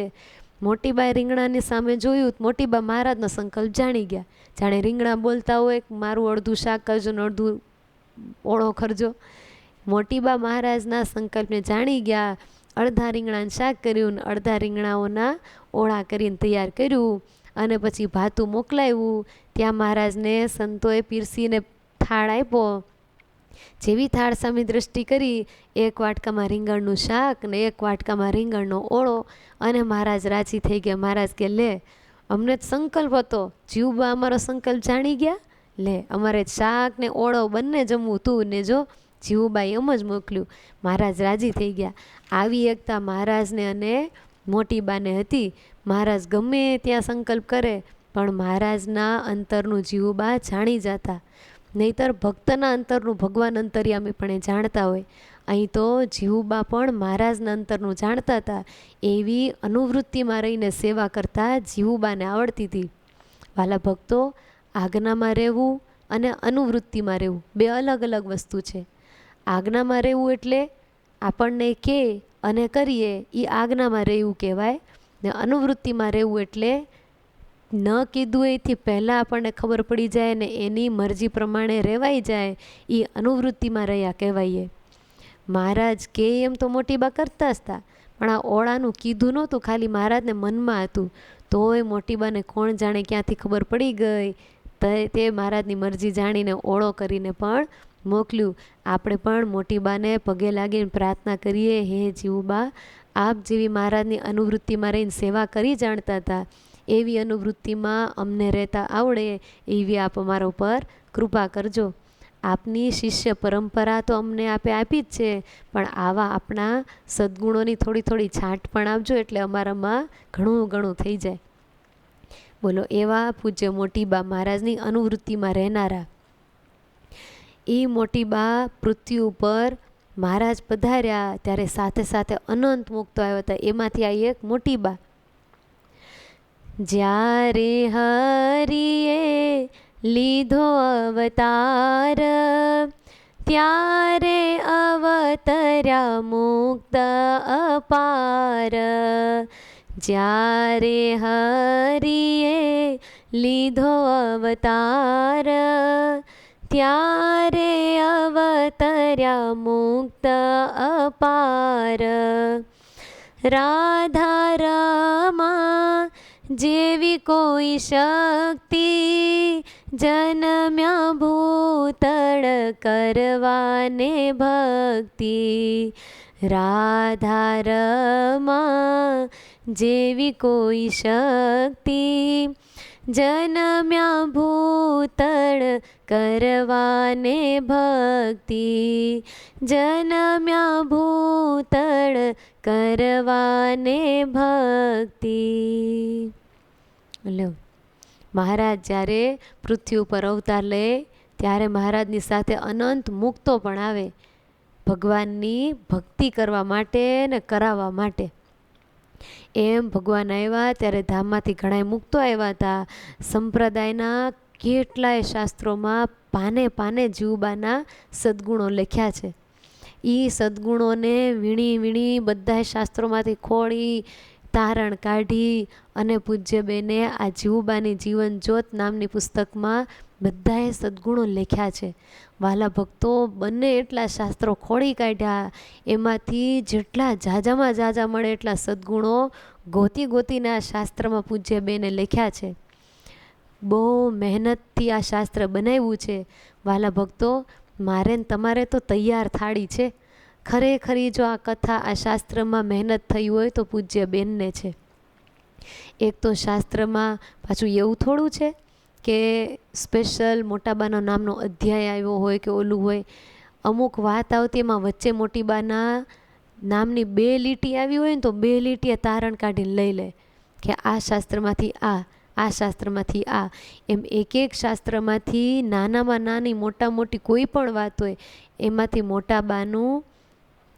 મોટી બાએ રીંગણાની સામે જોયું, મોટી બા મહારાજનો સંકલ્પ જાણી ગયા. જાણે રીંગણા બોલતા હોય, મારું અડધું શાક કરજો ને અડધું ઓળો કરજો. મોટી બા મહારાજના સંકલ્પને જાણી ગયા. અડધા રીંગણાનું શાક કર્યું ને અડધા રીંગણાઓના ઓળા કરીને તૈયાર કર્યું અને પછી ભાતું મોકલાવ્યું. ત્યાં મહારાજને સંતોએ પીરસીને થાળ આપ્યો. જેવી થાળ સામે દ્રષ્ટિ કરી, એક વાટકામાં રીંગણનું શાક ને એક વાટકામાં રીંગણનો ઓળો, અને મહારાજ રાજી થઈ ગયા. મહારાજ કે લે, અમને જ સંકલ્પ હતો, જીવબા અમારો સંકલ્પ જાણી ગયા, લે અમારે શાક ને ઓળો બંને જમવું તું ને જો જીવુબાઈ એમ જ મોકલ્યું. મહારાજ રાજી થઈ ગયા. આવી એકતા મહારાજને અને મોટી બાને હતી. મહારાજ ગમે ત્યાં સંકલ્પ કરે પણ મહારાજના અંતરનું જીવુબા જાણી જતા. નહીતર ભક્તના અંતરનું ભગવાન અંતર્યામી પણ એ જાણતા હોય. અહીં તો જીવુબા પણ મહારાજના અંતરનું જાણતા હતા. એવી અનુવૃત્તિમાં રહીને સેવા કરતા જીવુબાને આવડતી હતી. વાલા ભક્તો, આજ્ઞામાં રહેવું અને અનુવૃત્તિમાં રહેવું બે અલગ અલગ વસ્તુ છે. આજ્ઞામાં રહેવું એટલે આપણને કે અને કરીએ એ આજ્ઞામાં રહેવું કહેવાય, ને અનુવૃત્તિમાં રહેવું એટલે ન કીધું એથી પહેલાં આપણને ખબર પડી જાય ને એની મરજી પ્રમાણે રહેવાઈ જાય, એ અનુવૃત્તિમાં રહ્યા કહેવાય. મહારાજ કે એમ તો મોટી બા કરતા જ હતા, પણ આ ઓળાનું કીધું નહોતું, ખાલી મહારાજને મનમાં હતું. તોય મોટી બાને કોણ જાણે ક્યાંથી ખબર પડી ગઈ, તે મહારાજની મરજી જાણીને ઓળો કરીને પણ મોકલ્યું. આપણે પણ મોટી બાને પગે લાગીને પ્રાર્થના કરીએ, હે જીવુબા, આપ જેવી મહારાજની અનુવૃત્તિમાં રહીને સેવા કરી જાણતા હતા, એવી અનુવૃત્તિમાં અમને રહેતા આવડે, એવી આપ અમારા ઉપર કૃપા કરજો. આપની શિષ્ય પરંપરા તો અમને આપે આપી જ છે, પણ આવા આપણા સદ્ગુણોની થોડી થોડી છાંટ પણ આપજો, એટલે અમારામાં ઘણું ઘણું થઈ જાય. બોલો, એવા પૂજ્ય મોટી બા મહારાજની અનુવૃત્તિમાં રહેનારા. એ મોટી બા પૃથ્વી ઉપર મહારાજ પધાર્યા ત્યારે સાથે સાથે અનંત મુક્તો આવ્યા હતા. એમાંથી આ એક મોટી બા. જ્યારે હરિએ લીધો અવતાર, ત્યારે અવતર્યા મુક્ત અપાર. જ્યારે હરિએ લીધો અવતાર, ત્યારે અવતર્યા મુક્ત અપાર. રાધારમા જેવી કોઈ શક્તિ, જન્મ્યા ભૂતળ કરવાને ભક્તિ. રાધારમા જેવી કોઈ શક્તિ, જન્મ્યા ભૂતળ કરવાને ભક્તિ. જન્મ્યા ભૂતળ કરવાને ભક્તિ. લો, મહારાજ જ્યારે પૃથ્વી ઉપર અવતાર લે ત્યારે મહારાજની સાથે અનંત મુક્તો પણ આવે, ભગવાનની ભક્તિ કરવા માટે ને કરાવવા માટે. એમ ભગવાન આવ્યા ત્યારે ધામમાંથી ઘણાય મુક્તો આવ્યા હતા. સંપ્રદાયના કેટલાય શાસ્ત્રોમાં પાને પાને જીવુબાના સદ્ગુણો લખ્યા છે. એ સદ્ગુણોને વીણી વીણી બધા શાસ્ત્રોમાંથી ખોળી તારણ કાઢી અને પૂજ્યબેને આ જીવુબાની જીવન જ્યોત નામની પુસ્તકમાં બધાએ સદ્ગુણો લખ્યા છે. વાલા ભક્તો, બંને એટલા શાસ્ત્રો ખોળી કાઢ્યા, એમાંથી જેટલા ઝાઝામાં ઝાઝા મળે એટલા સદ્ગુણો ગોતી ગોતીને આ શાસ્ત્રમાં પૂજ્યબેને લખ્યા છે. બહુ મહેનતથી આ શાસ્ત્ર બનાવ્યું છે. વાલા ભક્તો, મારે ને તમારે તો તૈયાર થાળી છે. ખરેખરી જો આ કથા આ શાસ્ત્રમાં મહેનત થઈ હોય તો પૂજ્યબેનને છે. એક તો શાસ્ત્રમાં પાછું એવું થોડું છે કે સ્પેશિયલ મોટાબાનો નામનો અધ્યાય આવ્યો હોય કે ઓલું હોય. અમુક વાત આવતી એમાં વચ્ચે મોટીબાના નામની 2 લીટી આવી હોય ને તો 2 લીટીએ તારણ કાઢીને લઈ લે કે આ શાસ્ત્રમાંથી આ શાસ્ત્રમાંથી આ. એમ એક એક શાસ્ત્રમાંથી નાનામાં નાની મોટા મોટી કોઈ પણ વાત હોય એમાંથી મોટાબાનું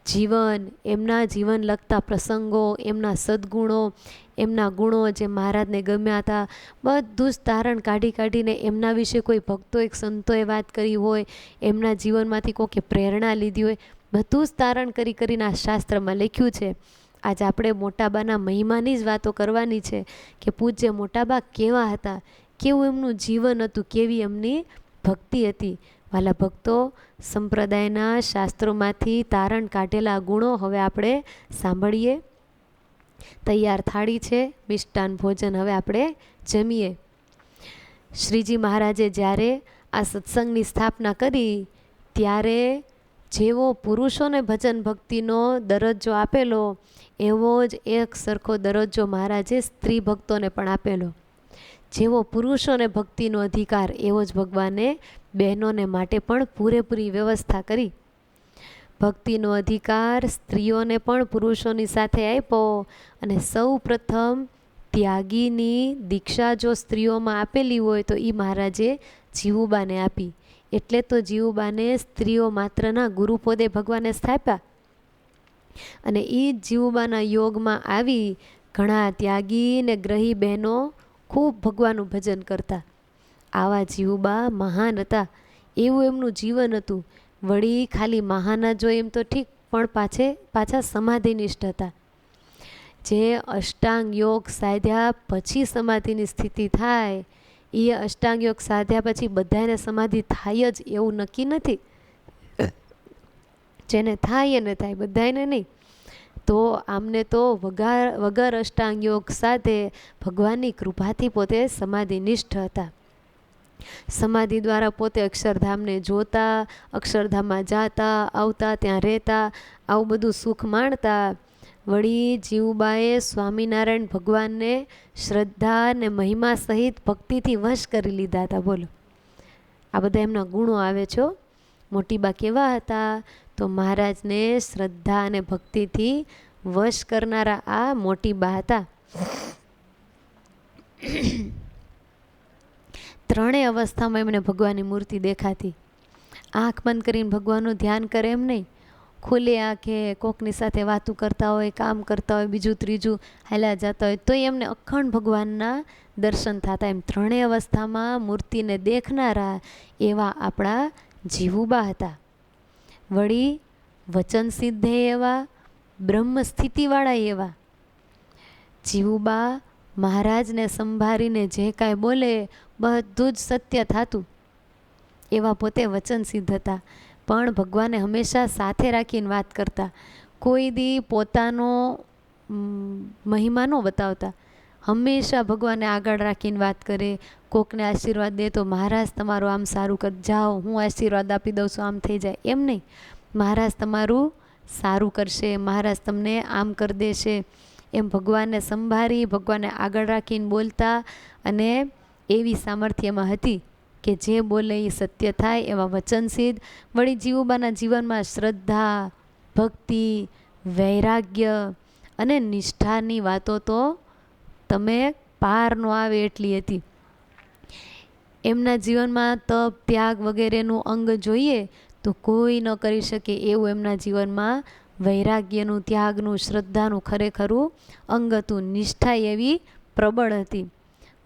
જીવન, એમના જીવન લગતા પ્રસંગો, એમના સદ્ગુણો, એમના ગુણો જે મહારાજને ગમ્યા હતા, બધું જ તારણ કાઢી કાઢીને એમના વિશે કોઈ ભક્તો એક સંતોએ વાત કરી હોય, એમના જીવનમાંથી કોઈકે પ્રેરણા લીધી હોય, બધું જ તારણ કરી કરીને આ શાસ્ત્રમાં લખ્યું છે. આજ આપણે મોટાબાના મહિમાની જ વાતો કરવાની છે કે પૂજ્ય મોટાબા કેવા હતા, કેવું એમનું જીવન હતું, કેવી એમની ભક્તિ હતી. વાલા ભક્તો, સંપ્રદાયના શાસ્ત્રોમાંથી તારણ કાઢેલા ગુણો હવે આપણે સાંભળીએ. તૈયાર થાળી છે, મિષ્ટાન ભોજન હવે આપણે જમીએ. શ્રીજી મહારાજે જ્યારે આ સત્સંગની સ્થાપના કરી ત્યારે જેવો પુરુષોને ભજન ભક્તિનો દરજ્જો આપેલો એવો જ એક સરખો દરજ્જો મહારાજે સ્ત્રી ભક્તોને પણ આપેલો. જેવો પુરુષોને ભક્તિનો અધિકાર એવો જ ભગવાને બહેનોને માટે પણ પૂરેપૂરી વ્યવસ્થા કરી. ભક્તિનો અધિકાર સ્ત્રીઓને પણ પુરુષોની સાથે આપ્યો અને સૌ પ્રથમ ત્યાગીની દીક્ષા જો સ્ત્રીઓમાં આપેલી હોય તો એ મહારાજે જીવુબાને આપી. એટલે તો જીવુબાને સ્ત્રીઓ માત્રના ગુરુપદે ભગવાને સ્થાપ્યા અને એ જ જીવુબાના યોગમાં આવી ઘણા ત્યાગી ને ગ્રહી બહેનો ખૂબ ભગવાનનું ભજન કરતા. આવા જીવુબા મહાન હતા, એવું એમનું જીવન હતું. વળી ખાલી મહાન જ હોય એમ તો ઠીક, પણ પાછા સમાધિનિષ્ઠ હતા. જે અષ્ટાંગ યોગ સાધ્યા પછી સમાધિની સ્થિતિ થાય, એ અષ્ટાંગ યોગ સાધ્યા પછી બધાને સમાધિ થાય જ એવું નક્કી નથી. જેને થાય એને થાય, બધાને નહીં. તો આમને તો વગર અષ્ટાંગ યોગ સાથે ભગવાનની કૃપાથી પોતે સમાધિનિષ્ઠ હતા. સમાધિ દ્વારા પોતે અક્ષરધામને જોતા, અક્ષરધામમાં જાતા આવતા, ત્યાં રહેતા, આવું બધું સુખ માણતા. વળી જીવુબાએ સ્વામિનારાયણ ભગવાનને શ્રદ્ધા અને મહિમા સહિત ભક્તિથી વશ કરી લીધા હતા. બોલો, આ બધા એમના ગુણો આવે છે. મોટીબા કેવા હતા? તો મહારાજને શ્રદ્ધા અને ભક્તિથી વશ કરનારા આ મોટીબા હતા. ત્રણેય અવસ્થામાં એમને ભગવાનની મૂર્તિ દેખાતી. આંખ બંધ કરીને ભગવાનનું ધ્યાન કરે એમ નહીં, ખુલ્લી આંખે કોકની સાથે વાતું કરતા હોય, કામ કરતા હોય, બીજું ત્રીજું હાલ્યા જતા હોય, તોય એમને અખંડ ભગવાનના દર્શન થતા. એમ ત્રણેય અવસ્થામાં મૂર્તિને દેખનારા એવા આપણા જીવુબા હતા. વળી વચન સિદ્ધે એવા, બ્રહ્મ સ્થિતિવાળા એવા. જીવુબા મહારાજને સંભાળીને જે કાંઈ બોલે બધું જ સત્ય થતું, એવા પોતે વચન સિદ્ધ હતા. પણ ભગવાને હંમેશા સાથે રાખીને વાત કરતા. કોઈ દી પોતાનો મહિમા ન બતાવતા, હંમેશા ભગવાનને આગળ રાખીને વાત કરે. કોકને આશીર્વાદ દે તો મહારાજ તમારું આમ સારું કર, જાઓ હું આશીર્વાદ આપી દઉં છું, આમ થઈ જાય, એમ નહીં. મહારાજ તમારું સારું કરશે, મહારાજ તમને આમ કરી દેશે, એમ ભગવાનને સંભાળી, ભગવાનને આગળ રાખીને બોલતા. અને એવી સામર્થ્યમાં હતી કે જે બોલે એ સત્ય થાય, એવા વચનસિદ્ધ. વળી જીવુબાના જીવનમાં શ્રદ્ધા, ભક્તિ, વૈરાગ્ય અને નિષ્ઠાની વાતો તો તમે પાર ન આવે એટલી હતી. એમના જીવનમાં તપ, ત્યાગ વગેરેનું અંગ જોઈએ તો કોઈ ન કરી શકે એવું એમના જીવનમાં વૈરાગ્યનું, ત્યાગનું, શ્રદ્ધાનું ખરેખરું અંગ હતું. નિષ્ઠા એવી પ્રબળ હતી.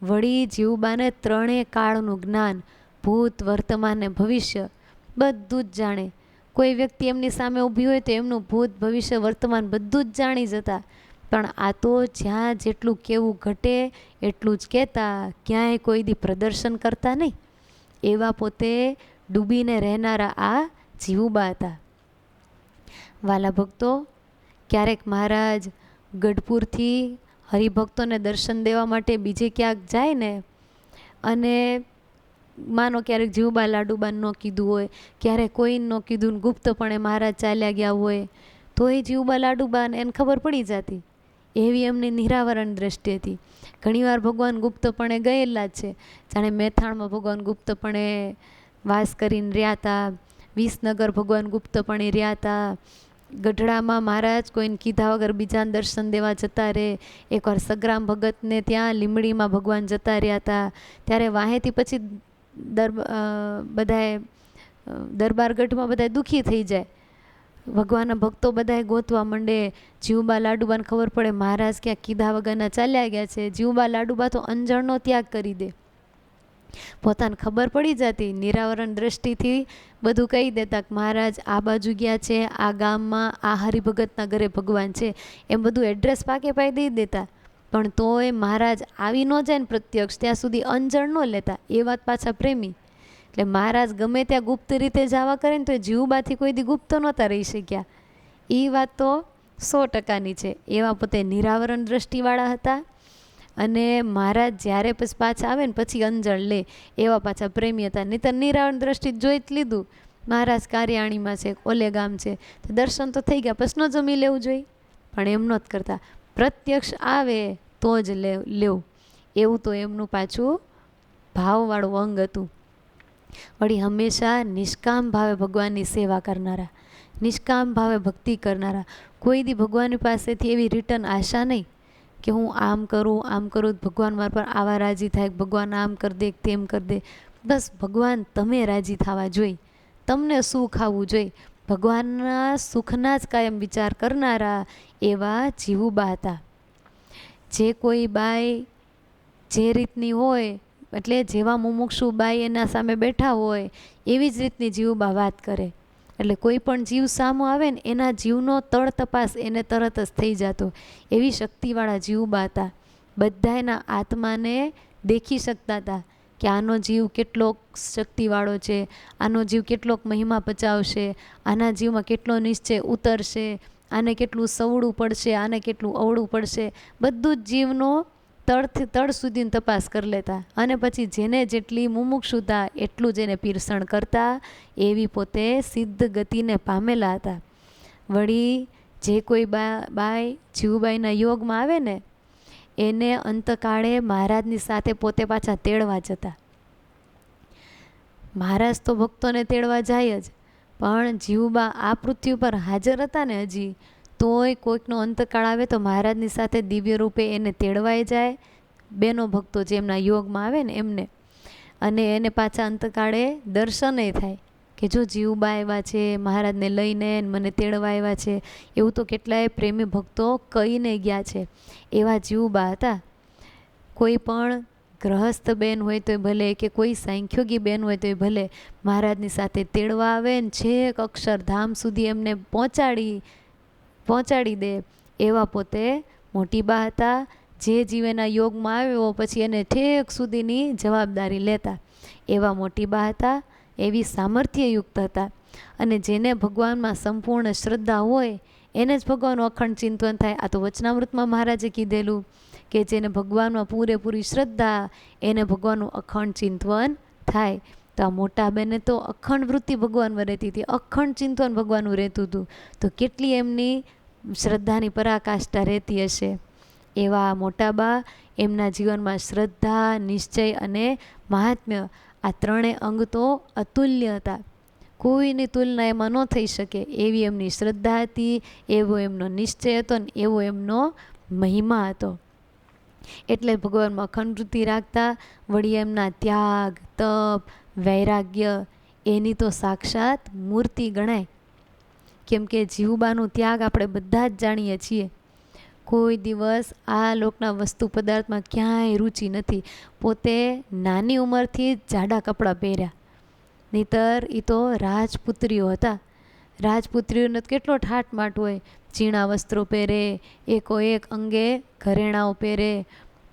વળી જીવુબાને ત્રણેય કાળનું જ્ઞાન, ભૂત, વર્તમાન ને ભવિષ્ય બધું જ જાણે. કોઈ વ્યક્તિ એમની સામે ઊભી હોય તો એમનું ભૂત, ભવિષ્ય, વર્તમાન બધું જ જાણી જતા. પણ આ તો જ્યાં જેટલું કેવું ઘટે એટલું જ કહેતા, ક્યાંય કોઈ દી પ્રદર્શન કરતા નહીં. એવા પોતે ડૂબીને રહેનારા આ જીવુબા હતા. વાલા ભક્તો, ક્યારેક મહારાજ ગઢપુરથી હરિભક્તોને દર્શન દેવા માટે બીજે ક્યાંક જાય ને, અને માનો ક્યારેક જીવુબા લાડુબાને ન કીધું હોય, ક્યારેક કોઈને ન કીધું ને ગુપ્તપણે મહારાજ ચાલ્યા ગયા હોય, તો એ જીવુબા લાડુબાને એને ખબર પડી જતી. એવી એમની નિરાવરણ દ્રષ્ટિ હતી. ઘણીવાર ભગવાન ગુપ્તપણે ગયેલા જ છે. જાણે મેથાણમાં ભગવાન ગુપ્તપણે વાસ કરીને રહ્યા હતા, વિસનગર ભગવાન ગુપ્તપણે રહ્યા હતા, ગઢડામાં મહારાજ કોઈને કીધા વગર બીજાને દર્શન દેવા જતા રહે. એકવાર સગ્રામ ભગતને ત્યાં લીંબડીમાં ભગવાન જતા રહ્યા હતા, ત્યારે વાહેથી પછી બધાએ દરબારગઢમાં બધાએ દુઃખી થઈ જાય. ભગવાનના ભક્તો બધાએ ગોતવા માંડે. જીવુબા લાડુબાને ખબર પડે મહારાજ ક્યાંક કીધા વગરના ચાલ્યા ગયા છે. જીવુબા લાડુબા તો અંજણનો ત્યાગ કરી દે. પોતાને ખબર પડી જતી, નિરાવરણ દ્રષ્ટિથી બધું કહી દેતા કે મહારાજ આ બાજુ ગયા છે, આ ગામમાં આ હરિભગતના ઘરે ભગવાન છે, એમ બધું એડ્રેસ પાકે પાઈ દઈ દેતા. પણ તોય મહારાજ આવી ન જાય ને પ્રત્યક્ષ, ત્યાં સુધી અંજણ ન લેતા. એ વાત પાછા પ્રેમી. એટલે મહારાજ ગમે ત્યાં ગુપ્ત રીતે જવા કરે ને તો એ જીવુબાથી કોઈ દી ગુપ્ત નહોતા રહી શક્યા. એ વાત તો 100%ની છે. એવા પોતે નિરાવરણ દ્રષ્ટિવાળા હતા. અને મહારાજ જ્યારે પછી પાછા આવે ને પછી અંજળ લે, એવા પાછા પ્રેમી હતા. નહીં તો નિરાવરણ દ્રષ્ટિ જોઈ જ લીધું, મહારાજ કાર્યાણીમાં છે, ઓલે ગામ છે, તો દર્શન તો થઈ ગયા, પછી ન જમી લેવું જોઈએ. પણ એમ ન જ કરતા, પ્રત્યક્ષ આવે તો જ લેવું. એવું તો એમનું પાછું ભાવવાળું અંગ હતું. વળી હંમેશા નિષ્કામ ભાવે ભગવાનની સેવા કરનારા, નિષ્કામ ભાવે ભક્તિ કરનારા. કોઈ દી ભગવાનની પાસેથી એવી રિટર્ન આશા નહીં કે હું આમ કરું ભગવાન મારા પર આવા રાજી થાય, ભગવાન આમ કરી દે, તેમ કરી દે. બસ ભગવાન તમે રાજી થવા જોઈ, તમને સુખ આવવું જોઈ. ભગવાનના સુખના જ કાયમ વિચાર કરનારા એવા જીવુબા હતા. જે કોઈ બાઈ જે રીતની હોય, એટલે જેવા મુમુક્ષુ બાઈ એના સામે બેઠા હોય એવી જ રીતની જીવબા વાત કરે. એટલે કોઈ પણ જીવ સામો આવે ને એના જીવનો તળ તપાસ એને તરત જ થઈ જતો. એવી શક્તિવાળા જીવબા હતા. બધા એના આત્માને દેખી શકતા હતા કે આનો જીવ કેટલોક શક્તિવાળો છે, આનો જીવ કેટલોક મહિમા પચાવશે, આના જીવમાં કેટલો નિશ્ચય ઉતરશે, આને કેટલું સવડું પડશે, આને કેટલું અવળું પડશે. બધું જ જીવનો તળથી તળ સુધીની તપાસ કરી લેતા અને પછી જેને જેટલી મુમુક્ષુતા એટલું જ એને પીરસણ કરતા. એવી પોતે સિદ્ધ ગતિને પામેલા હતા. વળી જે કોઈ બાઈ જીવબાઈના યોગમાં આવે ને એને અંતકાળે મહારાજની સાથે પોતે પાછા તેડવા જતા. મહારાજ તો ભક્તોને તેડવા જાય જ, પણ જીવબા આ પૃથ્વી પર હાજર હતા ને હજી, તોય કોઈકનો અંતકાળ આવે તો મહારાજની સાથે દિવ્ય રૂપે એને તેડવાય જાય. બેનો ભક્તો જે એમના યોગમાં આવે ને એમને, અને એને પાછા અંતકાળે દર્શનય થાય કે જો જીવબા આવ્યા છે, મહારાજને લઈને મને તેડવા આવ્યા છે. એવું તો કેટલાય પ્રેમી ભક્તો કહીને ગયા છે. એવા જીવબા હતા. કોઈ પણ ગ્રહસ્થ બેન હોય તોય ભલે કે કોઈ સાંખ્યોગી બેન હોય તોય ભલે મહારાજની સાથે તેડવા આવે ને છેક અક્ષરધામ સુધી એમને પહોંચાડી દે. એવા પોતે મોટી બા હતા. જે જીવેના યોગમાં આવ્યો પછી એને ઠેક સુધીની જવાબદારી લેતા. એવા મોટી બા હતા. એવી સામર્થ્યયુક્ત હતા. અને જેને ભગવાનમાં સંપૂર્ણ શ્રદ્ધા હોય એને જ ભગવાનનું અખંડ ચિંતન થાય. આ તો વચનામૃતમાં મહારાજે કીધેલું કે જેને ભગવાનમાં પૂરેપૂરી શ્રદ્ધા એને ભગવાનનું અખંડ ચિંતન થાય. તો આ મોટા બેને તો અખંડ વૃત્તિ ભગવાનમાં રહેતી હતી, અખંડ ચિંતન ભગવાનનું રહેતું હતું. તો કેટલી એમની શ્રદ્ધાની પરાકાષ્ઠા રહેતી હશે. એવા મોટા બા, એમના જીવનમાં શ્રદ્ધા, નિશ્ચય અને મહાત્મ્ય આ ત્રણેય અંગ તો અતુલ્ય હતા. કોઈની તુલના એમાં ન થઈ શકે એવી એમની શ્રદ્ધા હતી, એવો એમનો નિશ્ચય હતો ને એવો એમનો મહિમા હતો. એટલે ભગવાનમાં અખંડ વૃત્તિ રાખતા. વળી એમના ત્યાગ, તપ, વૈરાગ્ય એની તો સાક્ષાત મૂર્તિ ગણાય. કેમ કે જીવબાનું ત્યાગ આપણે બધા જ જાણીએ છીએ. કોઈ દિવસ આ લોકના વસ્તુ પદાર્થમાં ક્યાંય રુચિ નથી. પોતે નાની ઉંમરથી જ જાડા કપડાં પહેર્યા. નહીતર એ તો રાજપુત્રીઓ હતા. રાજપુત્રીઓને કેટલો ઠાટમાટ હોય, ઝીણા વસ્ત્રો પહેરે, એકોએક અંગે ઘરેણાઓ પહેરે.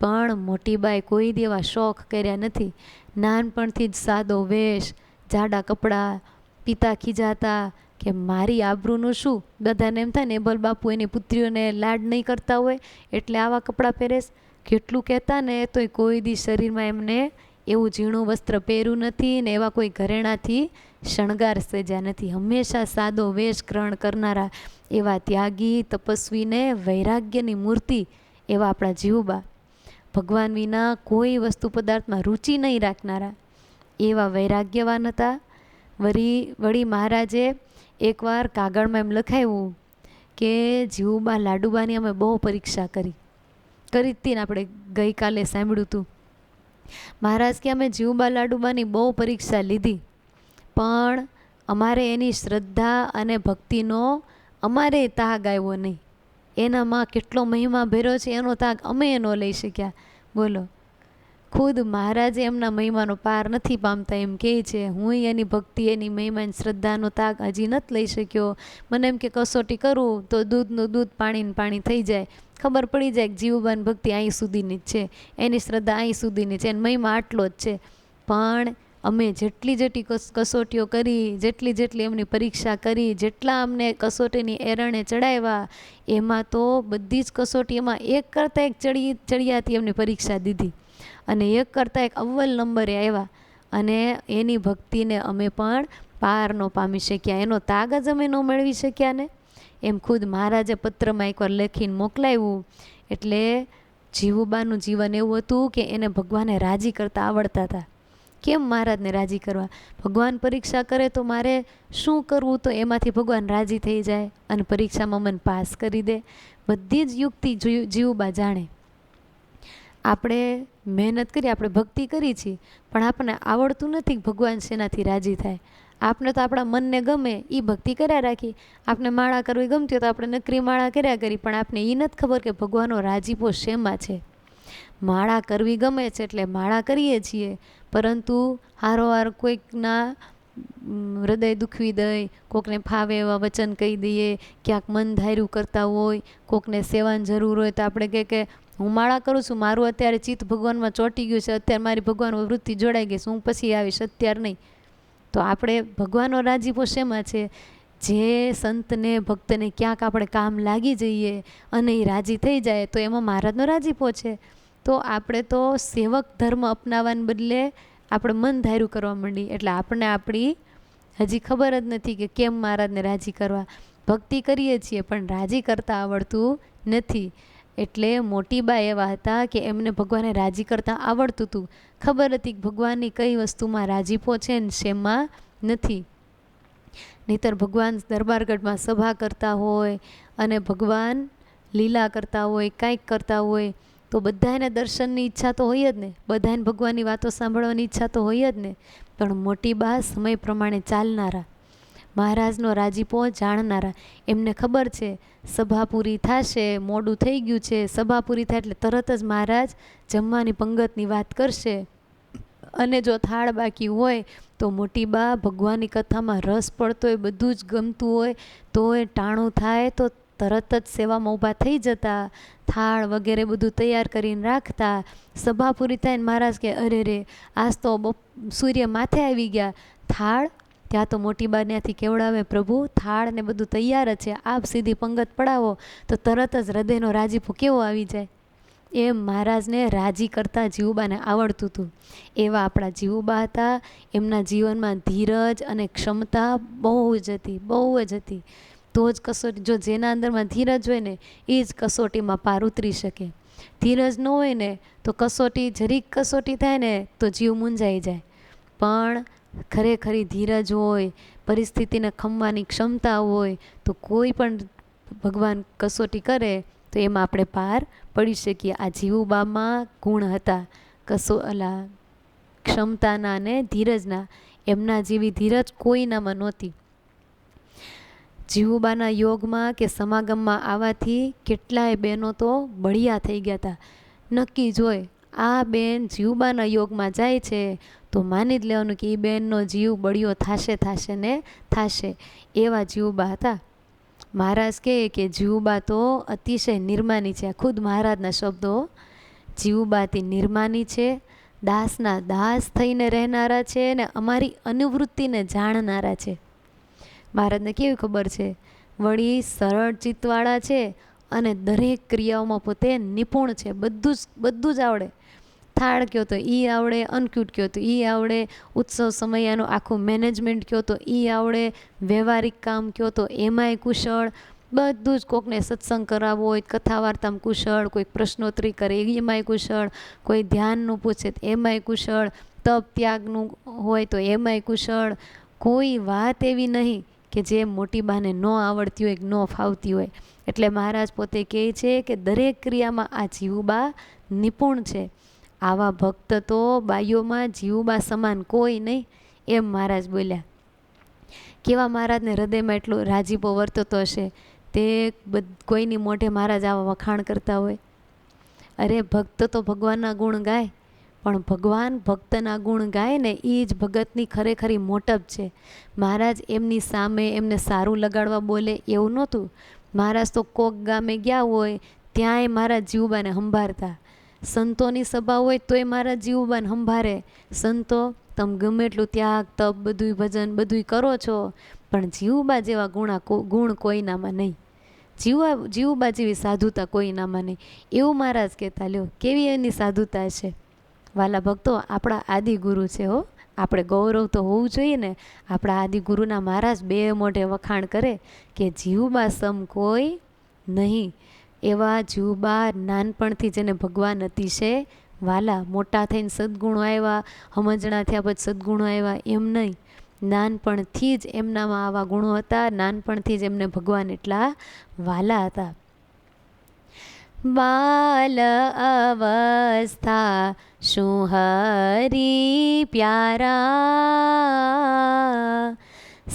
પણ મોટીબાઈ કોઈ દેવા શોખ કર્યા નથી. નાનપણથી જ સાદો વેશ, જાડા કપડાં. પિતા ખીજાતા કે મારી આબરૂનું શું? બધાને એમ થાય ને એબલ બાપુ એની પુત્રીઓને લાડ નહીં કરતા હોય એટલે આવા કપડાં પહેરેશ. કેટલું કહેતા ને તોય કોઈ દી શરીરમાં એમને એવું ઝીણું વસ્ત્ર પહેર્યું નથી ને એવા કોઈ ઘરેણાથી શણગાર સજ્યા નથી. હંમેશા સાદો વેશ ગ્રહણ કરનારા એવા ત્યાગી, તપસ્વીને વૈરાગ્યની મૂર્તિ એવા આપણા જીવબા. ભગવાન વિના કોઈ વસ્તુ પદાર્થમાં રુચિ નહીં રાખનારા એવા વૈરાગ્યવાન હતા. વળી મહારાજે એકવાર કાગળમાં એમ લખાયું કે જીવબા લાડુબાની અમે બહુ પરીક્ષા કરી હતી ને આપણે ગઈકાલે સાંભળ્યું હતું. મહારાજ કે અમે જીવબા લાડુબાની બહુ પરીક્ષા લીધી, પણ અમારે એની શ્રદ્ધા અને ભક્તિનો અમારે તાગ આવ્યો નહીં. એનામાં કેટલો મહિમા ભર્યો છે એનો તાગ અમે ન લઈ શક્યા. બોલો, ખુદ મહારાજે એમના મહિમાનો પાર નથી પામતા એમ કહે છે. હું એની ભક્તિ, એની મહિમાની શ્રદ્ધાનો તાગ હજી નથી લઈ શક્યો. મને એમ કે કસોટી કરું તો દૂધનું દૂધ, પાણીનું પાણી થઈ જાય. ખબર પડી જાય કે જીવબાની ભક્તિ અહીં સુધીની જ છે, એની શ્રદ્ધા અહીં સુધીની છે, એનો મહિમા આટલો જ છે. પણ અમે જેટલી કસોટીઓ કરી, જેટલી એમની પરીક્ષા કરી, જેટલા અમને કસોટીની એરણે ચડાવ્યા, એમાં તો બધી જ કસોટીમાં એક કરતાં એક ચડિયાતી એમની પરીક્ષા દીધી અને એક કરતાં એક અવ્વલ નંબરે આવ્યા. અને એની ભક્તિને અમે પણ પાર ન પામી શક્યા, એનો તાગ જ અમે ન મેળવી શક્યા ને. એમ ખુદ મહારાજે પત્રમાં એકવાર લખીને મોકલાવ્યું. એટલે જીવુબાનું જીવન એવું હતું કે એને ભગવાનને રાજી કરતા આવડતા હતા. કેમ મહારાજને રાજી કરવા? ભગવાન પરીક્ષા કરે તો મારે શું કરવું તો એમાંથી ભગવાન રાજી થઈ જાય અને પરીક્ષામાં મને પાસ કરી દે. બધી જ યુક્તિ જીવુબા જાણે. આપણે મહેનત કરી, આપણે ભક્તિ કરી છીએ, પણ આપણને આવડતું નથી ભગવાન શેનાથી રાજી થાય. આપણે તો આપણા મનને ગમે એ ભક્તિ કર્યા રાખી. આપણે માળા કરવી ગમતી હોય તો આપણે નકરી માળા કર્યા કરી, પણ આપણે એ નથી ખબર કે ભગવાનનો રાજીપો શેમાં છે. માળા કરવી ગમે છે એટલે માળા કરીએ છીએ, પરંતુ હારોહાર કોઈકના હૃદય દુખવી દઈ, કોકને ફાવે એવા વચન કહી દઈએ, ક્યાંક મન ધાર્યું કરતા હોય, કોકને સેવાની જરૂર હોય તો આપણે કહે કે હું માળા કરું છું, મારું અત્યારે ચિત્ત ભગવાનમાં ચોંટી ગયું છે, અત્યારે મારી ભગવાન વૃત્તિ જોડાઈ ગઈ છે, હું પછી આવીશ, અત્યારે નહીં. તો આપણે ભગવાનનો રાજીપો શેમાં છે? જે સંતને ભક્તને ક્યાંક આપણે કામ લાગી જઈએ અને એ રાજી થઈ જાય તો એમાં મહારાજનો રાજીપો છે. તો આપણે તો સેવક ધર્મ અપનાવવાને બદલે આપણે મન ધાર્યું કરવા માંડીએ, એટલે આપણને આપણી હજી ખબર જ નથી કે કેમ મહારાજને રાજી કરવા. ભક્તિ કરીએ છીએ પણ રાજી કરતા આવડતું નથી. એટલે મોટી બા એવા હતા કે એમને ભગવાને રાજી કરતાં આવડતું હતું, ખબર હતી કે ભગવાનની કઈ વસ્તુમાં રાજીપો છે ને શેમાં નથી. નહીંતર ભગવાન દરબારગઢમાં સભા કરતા હોય અને ભગવાન લીલા કરતા હોય, કાંઈક કરતા હોય તો બધાને દર્શનની ઈચ્છા તો હોય જ ને, બધાને ભગવાનની વાતો સાંભળવાની ઈચ્છા તો હોય જ ને. પણ મોટી બા સમય પ્રમાણે ચાલનારા, મહારાજનો રાજીપો જાણનારા, એમને ખબર છે સભા પૂરી થશે, મોડું થઈ ગયું છે, સભા પૂરી થાય એટલે તરત જ મહારાજ જમવાની પંગતની વાત કરશે. અને જો થાળ બાકી હોય તો મોટી બા ભગવાનની કથામાં રસ પડતો હોય, બધું જ ગમતું હોય તો એ ટાણું થાય તો તરત જ સેવામાં ઊભા થઈ જતા, થાળ વગેરે બધું તૈયાર કરીને રાખતા. સભા પૂરી થાય ને મહારાજ કે અરે રે આજ તો સૂર્ય માથે આવી ગયા, થાળ ત્યાં તો મોટી બા ત્યાંથી કેવડાવે, પ્રભુ થાળ ને બધું તૈયાર જ છે, આપ સીધી પંગત પડાવો, તો તરત જ હૃદયનો રાજીપો કેવો આવી જાય. એમ મહારાજને રાજી કરતાં જીવુબાને આવડતું હતું. એવા આપણા જીવુબા હતા. એમના જીવનમાં ધીરજ અને ક્ષમતા બહુ જ હતી, બહુ જ હતી. તો જ કસોટી, જો જેના અંદરમાં ધીરજ હોય ને એ જ કસોટીમાં પાર ઉતરી શકે. ધીરજ ન હોય ને તો કસોટી, જરીક કસોટી થાય ને તો જીવ મૂંઝાઈ જાય. પણ ખરેખરી ધીરજ હોય, પરિસ્થિતિને ખમવાની ક્ષમતા હોય તો કોઈ પણ ભગવાન કસોટી કરે તો એમાં આપણે પાર પડી શકીએ. આ જીવુબામાં ગુણ હતા ક્ષમતાના ને ધીરજના. એમના જેવી ધીરજ કોઈનામાં નહોતી. જીવુબાના યોગમાં કે સમાગમમાં આવવાથી કેટલાય બહેનો તો બળિયા થઈ ગયા હતા. નક્કી જ હોય આ બેન જીવુબાના યોગમાં જાય છે તો માની જ લેવાનું કે એ બેનનો જીવ બળિયો થાશે ને થાશે. એવા જીવુબા હતા. મહારાજ કહે કે જીવુબા તો અતિશય નિર્માની છે. ખુદ મહારાજના શબ્દો, જીવુબાથી નિર્માની છે, દાસના દાસ થઈને રહેનારા છે ને અમારી અનુવૃત્તિને જાણનારા છે. મહારાજને કેવી ખબર છે, વળી સરળ ચિત્તવાળા છે અને દરેક ક્રિયાઓમાં પોતે નિપુણ છે. બધું જ આવડે. થાળ કહો તો એ આવડે, અન્નકૂટ કહો તો એ આવડે, ઉત્સવ સમયાનું આખું મેનેજમેન્ટ કહો તો એ આવડે, વ્યવહારિક કામ કહો તો એમાંય કુશળ. બધું જ, કોકને સત્સંગ કરાવવો હોય કથા વાર્તામાં કુશળ, કોઈ પ્રશ્નોત્તરી કરે એમાંય કુશળ, કોઈ ધ્યાનનું પૂછે તો એમાંય કુશળ, તપ ત્યાગનું હોય તો એમાંય કુશળ. કોઈ વાત એવી નહીં કે જે મોટી બાને ન આવડતી હોય, ન ફાવતી હોય. એટલે મહારાજ પોતે કહે છે કે દરેક ક્રિયામાં આ જીવુબા નિપુણ છે. આવા ભક્ત તો બાઈઓમાં જીવુબા સમાન કોઈ નહીં, એમ મહારાજ બોલ્યા. કેવા મહારાજને હૃદયમાં એટલો રાજીપો વર્તતો હશે. તે કોઈની મોઢે મહારાજ આવા વખાણ કરતા હોય. અરે ભક્ત તો ભગવાનના ગુણ ગાય, પણ ભગવાન ભક્તના ગુણ ગાય ને એ જ ભગતની ખરેખરી મોટપ છે. મહારાજ એમની સામે એમને સારું લગાડવા બોલે એવું નહોતું. મહારાજ તો કોક ગામે ગયા હોય ત્યાંય મહારાજ જીવુબાને સંભાળતા. સંતોની સભા હોય તોય મહારાજ જીવુબાને સંભાળે. સંતો તમે ગમે એટલું ત્યાગ તપ બધું ભજન બધું કરો છો પણ જીવુબા જેવા ગુણ કોઈનામાં નહીં, જીવુબા જેવી સાધુતા કોઈનામાં નહીં, એવું મહારાજ કહેતા. લ્યો કેવી એની સાધુતા છે. વાલા ભક્તો, આપણા આદિગુરુ છે હો. આપણે ગૌરવ તો હોવું જોઈએ ને. આપણા આદિગુરુના મહારાજ બે મોઢે વખાણ કરે કે જીવુબા સમ કોઈ નહીં. એવા જીવુબા નાનપણથી જેને ભગવાન અતિશય વાલા, મોટા થઈને સદગુણો આવ્યા, સમજણા થયા પછી સદગુણો આવ્યા એમ નહીં. નાનપણથી જ એમનામાં આવા ગુણો હતા. નાનપણથી જ એમને ભગવાન એટલા વાલા હતા. બાલ અવસ્થા શું હરી પ્યારા,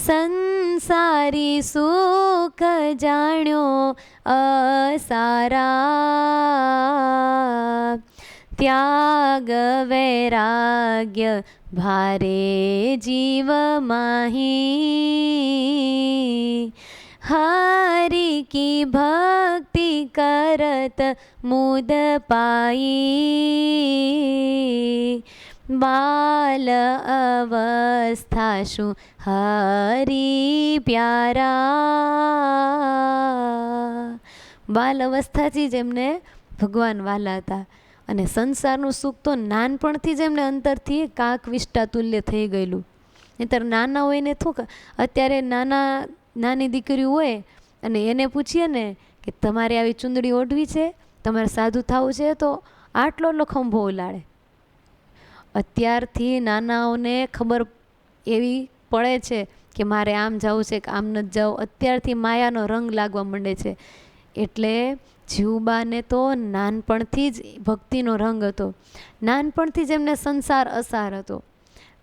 સંસારી સુખ જાણ્યો અસારા, त्याग वैराग्य भारे जीव माही, हरि की भक्ति करत मुद पाई, बाल अवस्था शु हरि प्यारा। બાલ અવસ્થાથી જ એમને ભગવાન વાલા હતા અને સંસારનું સુખ તો નાનપણથી જ એમને અંતરથી કાક વિષ્ટા તુલ્ય થઈ ગયેલું. નહીંતર નાના હોય ને શું, અત્યારે નાની દીકરી હોય અને એને પૂછીએ ને કે તમારે આવી ચૂંદડી ઓઢવી છે, તમારે સાધુ થવું છે, તો આટલો એટલો ખંભો ઉલાડે. અત્યારથી નાનાઓને ખબર એવી પડે છે કે મારે આમ જવું છે કે આમ નથી જવું. અત્યારથી માયાનો રંગ લાગવા માંડે છે. એટલે જીવબાને તો નાનપણથી જ ભક્તિનો રંગ હતો, નાનપણથી જ એમને સંસાર અસાર હતો.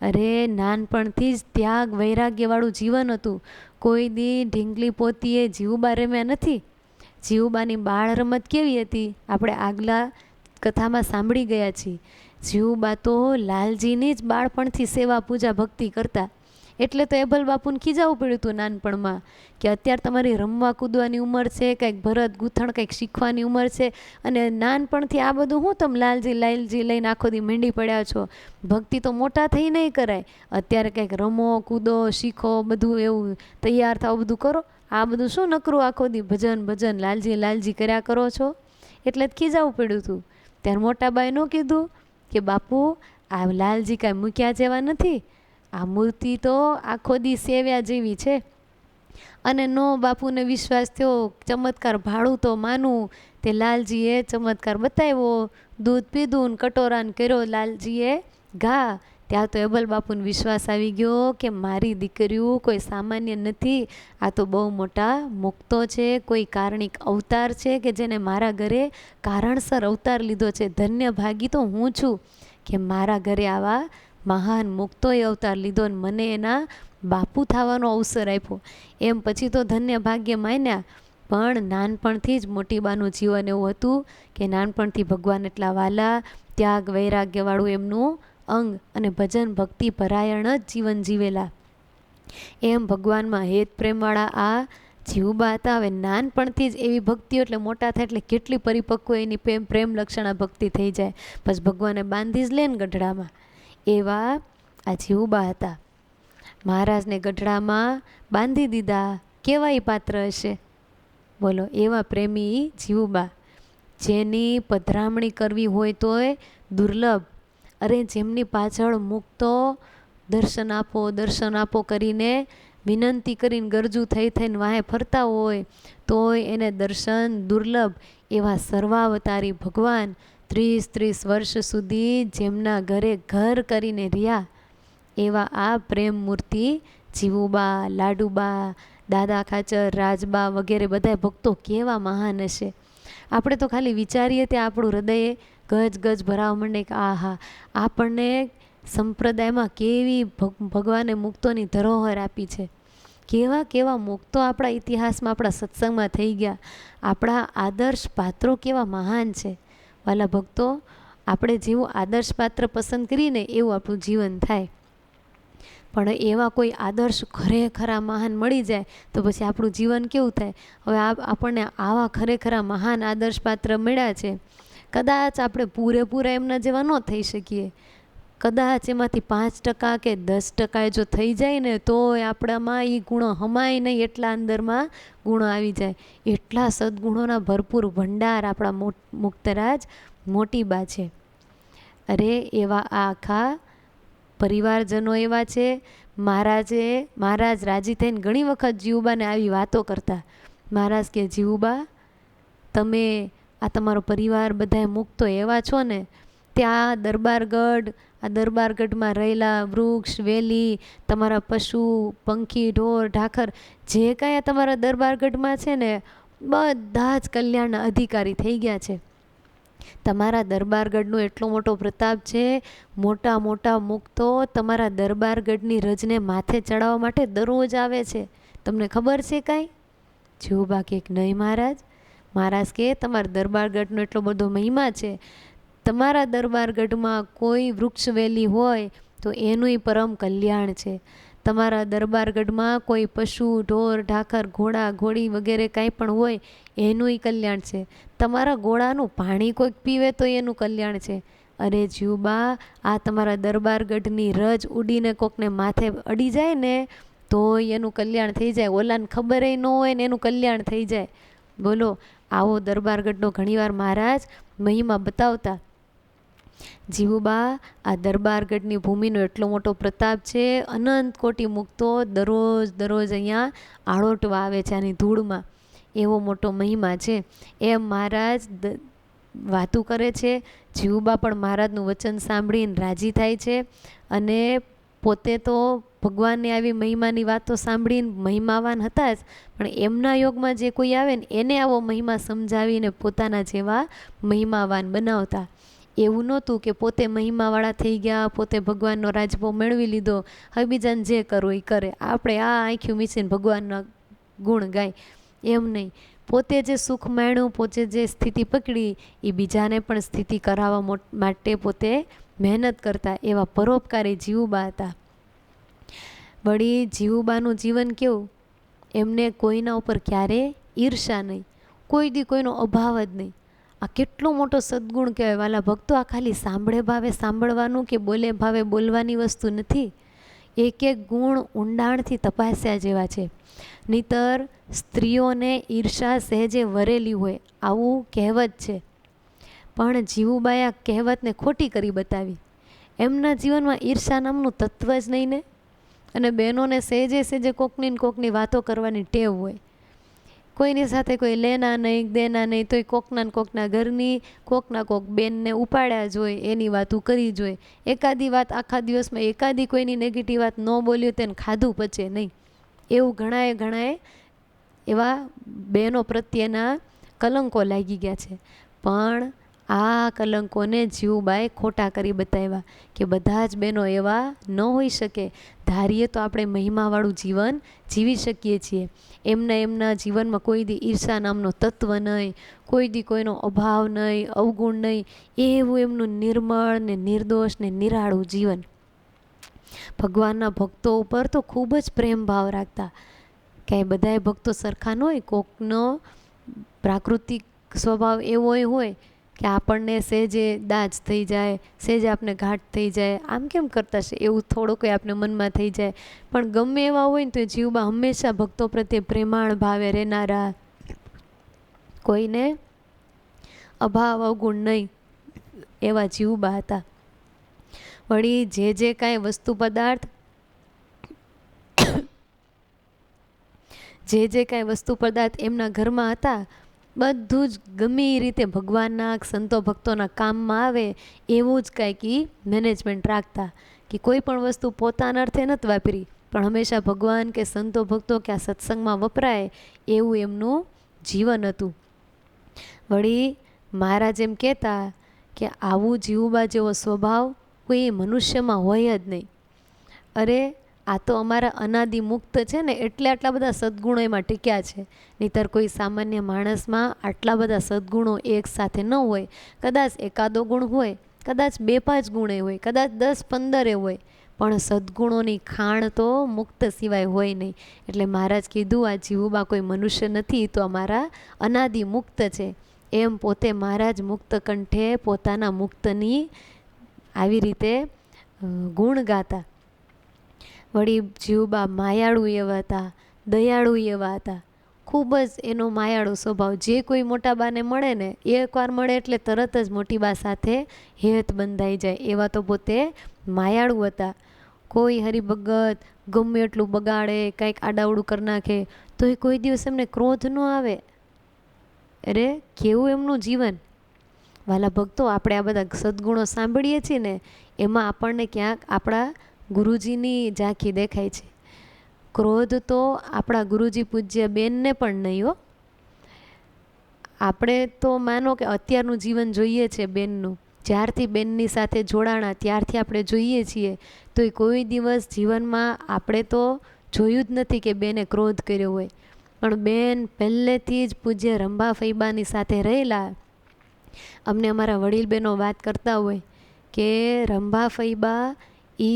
અરે નાનપણથી જ ત્યાગ વૈરાગ્યવાળું જીવન હતું. કોઈ દી ઢીંગલી પોતીએ જીવબા રમ્યા નથી. જીવબાની બાળ રમત કેવી હતી આપણે આગલા કથામાં સાંભળી ગયા છીએ. જીવબા તો લાલજીની જ બાળપણથી સેવા પૂજા ભક્તિ કરતા. એટલે તો એભલ બાપુને ખીજાવું પડ્યું હતું નાનપણમાં કે અત્યારે તમારી રમવા કૂદવાની ઉંમર છે, કંઈક ભરત ગૂંથણ કંઈક શીખવાની ઉંમર છે, અને નાનપણથી આ બધું હું તમે લાલજી લઈને આખો દી મીંડી પડ્યા છો. ભક્તિ તો મોટા થઈ નહીં કરાય. અત્યારે કંઈક રમો કૂદો શીખો, બધું એવું તૈયાર થાવ, બધું કરો. આ બધું શું નકરું આખો દી ભજન લાલજી કર્યા કરો છો. એટલે જ ખીજાવું પડ્યું હતું. ત્યારે મોટા બાએ ન કીધું કે બાપુ આ લાલજી કાંઈ મૂક્યા જેવા નથી, આ મૂર્તિ તો આખો દી સેવ્યા જેવી છે. અને નો બાપુને વિશ્વાસ થયો, ચમત્કાર ભાડું તો માનું. તે લાલજીએ ચમત્કાર બતાવ્યો, દૂધ પીધું, કટોરાન કર્યો લાલજીએ ઘા. ત્યાં તો એબલ બાપુને વિશ્વાસ આવી ગયો કે મારી દીકરીઓ કોઈ સામાન્ય નથી, આ તો બહુ મોટા મુક્તો છે, કોઈ કારણિક અવતાર છે કે જેને મારા ઘરે કારણસર અવતાર લીધો છે. ધન્ય ભાગી તો હું છું કે મારા ઘરે આવા મહાન મુક્તોએ અવતાર લીધો ને મને એના બાપુ થવાનો અવસર આપ્યો. એમ પછી તો ધન્ય ભાગ્ય માન્યા. પણ નાનપણથી જ મોટીબાનું જીવન એવું હતું કે નાનપણથી ભગવાન એટલા વાલા, ત્યાગ વૈરાગ્યવાળું એમનું અંગ અને ભજન ભક્તિ પરાયણ જ જીવન જીવેલા. એમ ભગવાનમાં હેત પ્રેમવાળા આ જીવબા હતા. હવે નાનપણથી જ એવી ભક્તિઓ, એટલે મોટા થાય એટલે કેટલી પરિપક્વ એની પ્રેમ લક્ષણા ભક્તિ થઈ જાય. પછી ભગવાને બાંધી જ લે ને ગઢડામાં. એવા આ જીવબા હતા. મહારાજને ગઢડામાં બાંધી દીધા. કેવા એ પાત્ર હશે બોલો, એવા પ્રેમી જીવબા જેની પધરામણી કરવી હોય તોય દુર્લભ. અરે જેમની પાછળ મુક્તો દર્શન આપો કરીને વિનંતી કરીને ગરજુ થઈને વાહે ફરતા હોય તોય એને દર્શન દુર્લભ. એવા સર્વાવતારી ભગવાન 30 વર્ષ સુધી જેમના ઘરે ઘર કરીને રહ્યા, એવા આ પ્રેમ મૂર્તિ જીવુબા, લાડુબા, દાદા ખાચર, રાજબા વગેરે બધા ભક્તો કેવા મહાન હશે. આપણે તો ખાલી વિચારીએ ત્યાં આપણું હૃદય ગજ ભરાવા માંડે કે આહા, આપણને સંપ્રદાયમાં કેવી ભગવાને મુક્તોની ધરોહર આપી છે. કેવા મુક્તો આપણા ઇતિહાસમાં આપણા સત્સંગમાં થઈ ગયા. આપણા આદર્શ પાત્રો કેવા મહાન છે. વાલા ભક્તો, આપણે જેવું આદર્શ પાત્ર પસંદ કરીને એવું આપણું જીવન થાય. પણ એવા કોઈ આદર્શ ખરેખરા મહાન મળી જાય તો પછી આપણું જીવન કેવું થાય. હવે આપણને આવા ખરેખરા મહાન આદર્શ પાત્ર મળ્યા છે. કદાચ આપણે પૂરેપૂરા એમના જેવા ન થઈ શકીએ. કદાચ એમાંથી 5% કે 10% જો થઈ જાય ને તો આપણામાં એ ગુણો હમાય નહીં, એટલા અંદરમાં ગુણો આવી જાય. એટલા સદગુણોના ભરપૂર ભંડાર આપણા મુક્તરાજ મોટીબા છે. અરે એવા આખા પરિવારજનો એવા છે. મહારાજ રાજી થઈને ઘણી વખત જીવુબાને આવી વાતો કરતા. મહારાજ કે જીવુબા, તમે આ તમારો પરિવાર બધા મુક્તો એવા છો ને, ત્યાં દરબારગઢમાં રહેલા વૃક્ષ વેલી, તમારા પશુ પંખી ઢોર ઢાખર જે કાંઈ તમારા દરબારગઢમાં છે ને, બધા જ કલ્યાણના અધિકારી થઈ ગયા છે. તમારા દરબારગઢનો એટલો મોટો પ્રતાપ છે. મોટા મુક્તો તમારા દરબારગઢની રજને માથે ચડાવવા માટે દરરોજ આવે છે. તમને ખબર છે કાંઈ? જીવુબા કે નહીં મહારાજ. મહારાજ કે તમારા દરબારગઢનો એટલો બધો મહિમા છે. તમારા દરબારગઢમાં કોઈ વૃક્ષ વેલી હોય તો એનુંય પરમ કલ્યાણ છે. તમારા દરબારગઢમાં કોઈ પશુ, ઢોર, ઢાખર, ઘોડા, ઘોડી વગેરે કાંઈ પણ હોય એનુંય કલ્યાણ છે. તમારા ઘોડાનું પાણી કોઈક પીવે તો એનું કલ્યાણ છે. અરે જીવબા, આ તમારા દરબારગઢની રજ ઉડીને કોકને માથે અડી જાય ને તો એનું કલ્યાણ થઈ જાય. ઓલાને ખબર ન હોય ને એનું કલ્યાણ થઈ જાય. બોલો, આવો દરબારગઢનો ઘણીવાર મહારાજ મહિમા બતાવતા. જીવુબા, આ દરબારગઢની ભૂમિનો એટલો મોટો પ્રતાપ છે. અનંત કોટી મુક્તો દરરોજ અહીંયા આળોટવા આવે છે આની ધૂળમાં. એવો મોટો મહિમા છે. એમ મહારાજ વાતું કરે છે. જીવુબા પણ મહારાજનું વચન સાંભળીને રાજી થાય છે અને પોતે તો ભગવાનને આવી મહિમાની વાતો સાંભળીને મહિમાવાન હતા જ, પણ એમના યોગમાં જે કોઈ આવે ને એને આવો મહિમા સમજાવીને પોતાના જેવા મહિમાવાન બનાવતા. એવું નહોતું કે પોતે મહિમાવાળા થઈ ગયા, પોતે ભગવાનનો રાજભોગ મેળવી લીધો, હવે બીજાને જે કરવું એ કરે, આપણે આ આંખ્યું મીચીને ભગવાનના ગુણ ગાય, એમ નહીં. પોતે જે સુખ માણ્યું, પોતે જે સ્થિતિ પકડી એ બીજાને પણ સ્થિતિ કરાવવા માટે પોતે મહેનત કરતા. એવા પરોપકારી જીવુબા હતા. વળી જીવુબાનું જીવન કેવું, એમને કોઈના ઉપર ક્યારે ઈર્ષા નહીં, કોઈ દી કોઈનો અભાવ જ નહીં. આ કેટલો મોટો સદ્ગુણ કહેવાય વાલા ભક્તો. આ ખાલી સાંભળે ભાવે સાંભળવાનું કે બોલે ભાવે બોલવાની વસ્તુ નથી. એક એક ગુણ ઊંડાણથી તપાસ્યા જેવા છે. નહીતર સ્ત્રીઓને ઈર્ષા સહેજે વરેલી હોય આવું કહેવત છે, પણ જીવુબાએ આ કહેવતને ખોટી કરી બતાવી. એમના જીવનમાં ઈર્ષા નામનું તત્વ જ નહીં ને. અને બહેનોને સહેજે કોકની વાતો કરવાની ટેવ હોય. કોઈની સાથે કોઈ લેના નહીં દેના નહીં, તોય કોકના ઘરની કોકના બેનને ઉપાડ્યા જોઈ, એની વાતું કરી જોઈ. એકાદી વાત આખા દિવસમાં એકાદી કોઈની નેગેટિવ વાત ન બોલ્યું તેને ખાધું પચે નહીં. એવું ઘણાએ એવા બહેનો પ્રત્યેના કલંકો લાગી ગયા છે. પણ આ કલંકોને જીવુબાએ ખોટા કરી બતાવ્યા કે બધા જ બહેનો એવા ન હોઈ શકે. ધારીએ તો આપણે મહિમાવાળું જીવન જીવી શકીએ છીએ. એમના જીવનમાં કોઈ દી ઈર્ષા નામનો તત્વ નહીં, કોઈ દી કોઈનો અભાવ નહીં, અવગુણ નહીં. એવું એમનું નિર્મળ ને નિર્દોષ ને નિરાળું જીવન. ભગવાનના ભક્તો ઉપર તો ખૂબ જ પ્રેમ ભાવ રાખતા. ક્યાંય બધાય ભક્તો સરખા ન હોય. કોકનો પ્રાકૃતિક સ્વભાવ એવો હોય કે આપણને સહેજે દાજ થઈ જાય, સહેજે આપણે ઘાટ થઈ જાય, આમ કેમ કરતા છે એવું થોડુંક આપણે મનમાં થઈ જાય. પણ ગમે એવા હોય ને તો જીવબા હંમેશા ભક્તો પ્રત્યે પ્રેમાળ ભાવે રહેનારા, કોઈને અભાવ અવગુણ નહીં એવા જીવબા હતા. વળી જે કાંઈ વસ્તુ પદાર્થ કાંઈ વસ્તુ પદાર્થ એમના ઘરમાં હતા, બધું જ ગમે એ રીતે ભગવાનના સંતો ભક્તોના કામમાં આવે એવું જ કાંઈક મેનેજમેન્ટ રાખતા. કે કોઈ પણ વસ્તુ પોતાના અર્થે નથી વાપરી, પણ હંમેશા ભગવાન કે સંતો ભક્તો કે આ સત્સંગમાં વપરાય એવું એમનું જીવન હતું. વળી મહારાજ એમ કહેતા કે આવું જીવુબા જેવો સ્વભાવ કોઈ મનુષ્યમાં હોય જ નહીં. અરે આ તો અમારા અનાદિ મુક્ત છે ને એટલે આટલા બધા સદ્ગુણો એમાં ટીક્યા છે. નહીંતર કોઈ સામાન્ય માણસમાં આટલા બધા સદ્ગુણો એક સાથે ન હોય. કદાચ એકાદો ગુણ હોય, કદાચ 2-5 ગુણે હોય, કદાચ 10-15 હોય, પણ સદ્ગુણોની ખાણ તો મુક્ત સિવાય હોય નહીં. એટલે મહારાજ કીધું આ જીવુબા કોઈ મનુષ્ય નથી, તો અમારા અનાદિ મુક્ત છે. એમ પોતે મહારાજ મુક્ત કંઠે પોતાના મુક્તની આવી રીતે ગુણ ગાતા. વળી જીવુબા માયાળુ એવા હતા, દયાળુ એવા હતા. ખૂબ જ એનો માયાળુ સ્વભાવ. જે કોઈ મોટા બાને મળે ને એકવાર મળે એટલે તરત જ મોટી બા સાથે હેત બંધાઈ જાય એવા તો પોતે માયાળુ હતા. કોઈ હરિભગત ગમે એટલું બગાડે, કંઈક આડાવડું કરી નાખે તોય કોઈ દિવસ એમને ક્રોધ ન આવે. અરે કેવું એમનું જીવન. વાલા ભક્તો, આપણે આ બધા સદ્ગુણો સાંભળીએ છીએ ને એમાં આપણને ક્યાંક આપણા ગુરુજીની ઝાંખી દેખાય છે. ક્રોધ તો આપણા ગુરુજી પૂજ્ય બેનને પણ નહીં હો. આપણે તો માનો કે અત્યારનું જીવન જોઈએ છે બેનનું, જ્યારથી બેનની સાથે જોડાણા ત્યારથી આપણે જોઈએ છીએ, તો કોઈ દિવસ જીવનમાં આપણે તો જોયું જ નથી કે બેને ક્રોધ કર્યો હોય. પણ બેન પહેલેથી જ પૂજ્ય રંભા ફૈબાની સાથે રહેલા અમને અમારા વડીલ બહેનો વાત કરતા હોય કે રંભા ફઈબા એ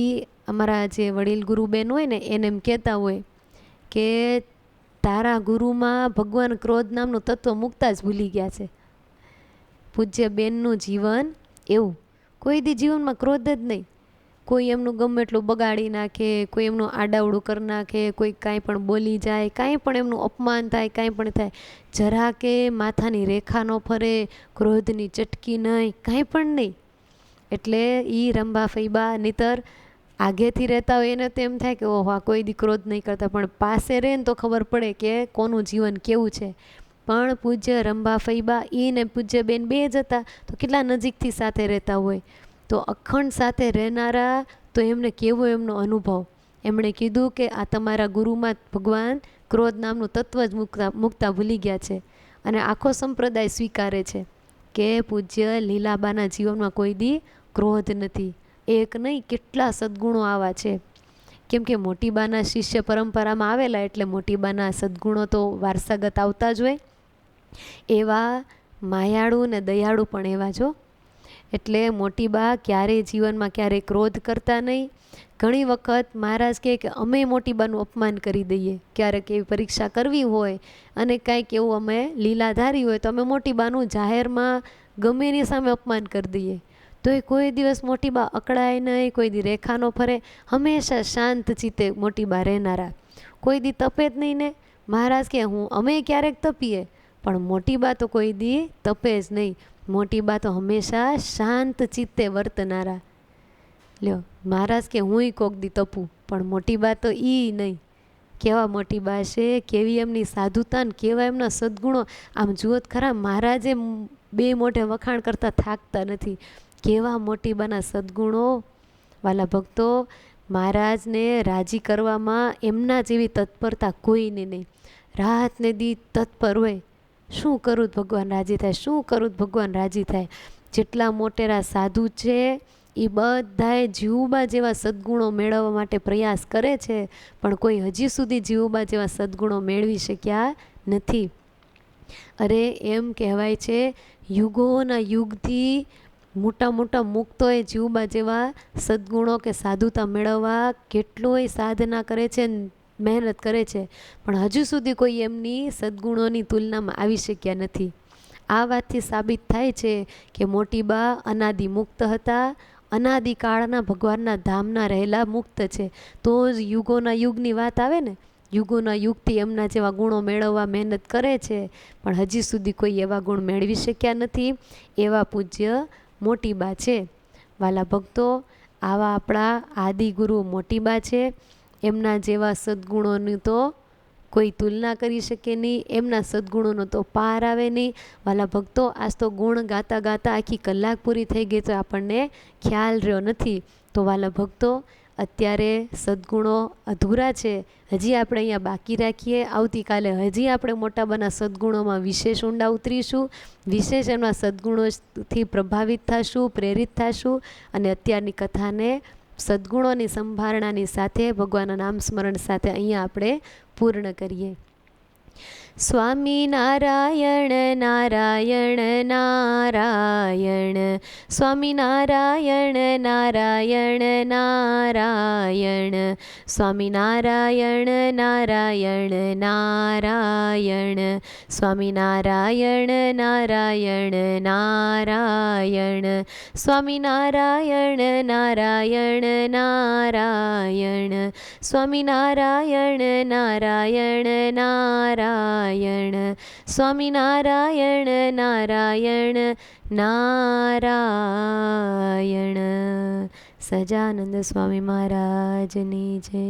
અમારા જે વડીલ ગુરુબેન હોય ને એને એમ કહેતા હોય કે તારા ગુરુમાં ભગવાન ક્રોધ નામનું તત્વ મૂકતા જ ભૂલી ગયા છે. પૂજ્ય બેનનું જીવન એવું, કોઈ દી જીવનમાં ક્રોધ જ નહીં. કોઈ એમનું ગમે એટલું બગાડી નાખે, કોઈ એમનું આડાવડું કરી નાખે, કોઈ કાંઈ પણ બોલી જાય, કાંઈ પણ એમનું અપમાન થાય, કાંઈ પણ થાય, જરા કે માથાની રેખા ન ફરે, ક્રોધની ચટકી નહીં, કાંઈ પણ નહીં. એટલે એ રંભા ફઈબા નીતર આગેથી રહેતા હોય એને તો એમ થાય કે ઓહો કોઈ દી ક્રોધ નહીં કરતા, પણ પાસે રહે ને તો ખબર પડે કે કોનું જીવન કેવું છે. પણ પૂજ્ય રંભા ફઈબા એ ને પૂજ્ય બેન બે જ હતા તો કેટલા નજીકથી સાથે રહેતા હોય, તો અખંડ સાથે રહેનારા તો એમને કેવો એમનો અનુભવ. એમણે કીધું કે આ તમારા ગુરુમાં ભગવાન ક્રોધ નામનું તત્વ જ મૂકતા ભૂલી ગયા છે. અને આખો સંપ્રદાય સ્વીકારે છે કે પૂજ્ય લીલાબાના જીવનમાં કોઈ દી ક્રોધ નથી. એક નહીં કેટલા સદ્ગુણો આવા છે. કેમ કે મોટીબાના શિષ્ય પરંપરામાં આવેલા એટલે મોટીબાના સદ્ગુણો તો વારસાગત આવતા જ હોય. એવા માયાળુ ને દયાળુ પણ એવા જો. એટલે મોટીબા ક્યારેય જીવનમાં ક્યારેય ક્રોધ કરતા નહીં. ઘણી વખત મહારાજ કહે કે અમે મોટીબાનું અપમાન કરી દઈએ. ક્યારેક એવી પરીક્ષા કરવી હોય અને કાંઈક એવું અમે લીલાધારી હોય તો અમે મોટીબાનું જાહેરમાં ગમે એની સામે અપમાન કરી દઈએ. તો એ કોઈ દિવસ મોટીબા અકળાય નહીં, કોઈ દી રેખા ન ફરે, હંમેશા શાંત ચિત્તે મોટીબા રહેનારા. કોઈ દી તપે જ નહીં ને. મહારાજ કે અમે ક્યારેક તપીએ પણ મોટીબા તો કોઈ દી તપે જ નહીં. મોટીબા તો હંમેશા શાંત ચિત્તે વર્તનારા. લ્યો મહારાજ કે હુંય કોક દી તપું પણ મોટીબા તો ઈ નહીં. કેવા મોટીબા છે, કેવી એમની સાધુતા ને કેવા એમના સદ્ગુણો. આમ જુઓ ખરા મહારાજે બે મોઢે વખાણ કરતા થાકતા નથી. કેવા મોટીબાના સદ્ગુણો. વાલા ભક્તો, મહારાજને રાજી કરવામાં એમના જેવી તત્પરતા કોઈને નહીં. રાત ને દી તત્પર હોય. શું કરું ભગવાન રાજી થાય, શું કરું ભગવાન રાજી થાય. જેટલા મોટેરા સાધુ છે એ બધાએ જીવબા જેવા સદ્ગુણો મેળવવા માટે પ્રયાસ કરે છે, પણ કોઈ હજી સુધી જીવબા જેવા સદ્ગુણો મેળવી શક્યા નથી. અરે એમ કહેવાય છે યુગોના યુગથી મોટા મોટા મુક્તોએ જીવબા જેવા સદ્ગુણો કે સાધુતા મેળવવા કેટલોય સાધના કરે છે, મહેનત કરે છે, પણ હજુ સુધી કોઈ એમની સદ્ગુણોની તુલનામાં આવી શક્યા નથી. આ વાતથી સાબિત થાય છે કે મોટીબા અનાદિ મુક્ત હતા, અનાદિકાળના ભગવાનના ધામના રહેલા મુક્ત છે. તો જ યુગોના યુગની વાત આવે ને. યુગોના યુગથી એમના જેવા ગુણો મેળવવા મહેનત કરે છે, પણ હજી સુધી કોઈ એવા ગુણ મેળવી શક્યા નથી. એવા પૂજ્ય મોટીબા છે. વાલા ભક્તો, આવા આપણા આદિગુરુ મોટીબા છે. એમના જેવા સદ્ગુણોની તો કોઈ તુલના કરી શકે નહીં, એમના સદ્ગુણોનો તો પાર આવે નહીં. વાલા ભક્તો, આજ તો ગુણ ગાતા ગાતા આખી કલાક પૂરી થઈ ગઈ તો આપણને ખ્યાલ રહ્યો નથી. તો વાલા ભક્તો, અત્યારે સદ્ગુણો અધૂરા છે, હજી આપણે અહીંયા બાકી રાખીએ. આવતીકાલે હજી આપણે મોટાબાના સદ્ગુણોમાં વિશેષ ઊંડા ઉતરીશું, વિશેષ એમના સદ્ગુણોથી પ્રભાવિત થશું, પ્રેરિત થશું. અને અત્યારની કથાને સદ્ગુણોની સંભારણાની સાથે ભગવાનના નામ સ્મરણ સાથે અહીંયા આપણે પૂર્ણ કરીએ. સ્વામી નારાયણ નારાયણ નારાયણ, સ્વામી નારાયણ નારાયણ નારાયણ, સ્વામી નારાયણ નારાયણ નારાયણ, સ્વામી નારાયણ નારાયણ નારાયણ, સ્વામી નારાયણ નારાયણ નારાયણ, સ્વામી નારાયણ નારાયણ નારાયણ, સ્વામી નારાયણ નારાયણ નારાયણ. સજાનંદ સ્વામી મહારાજની જય.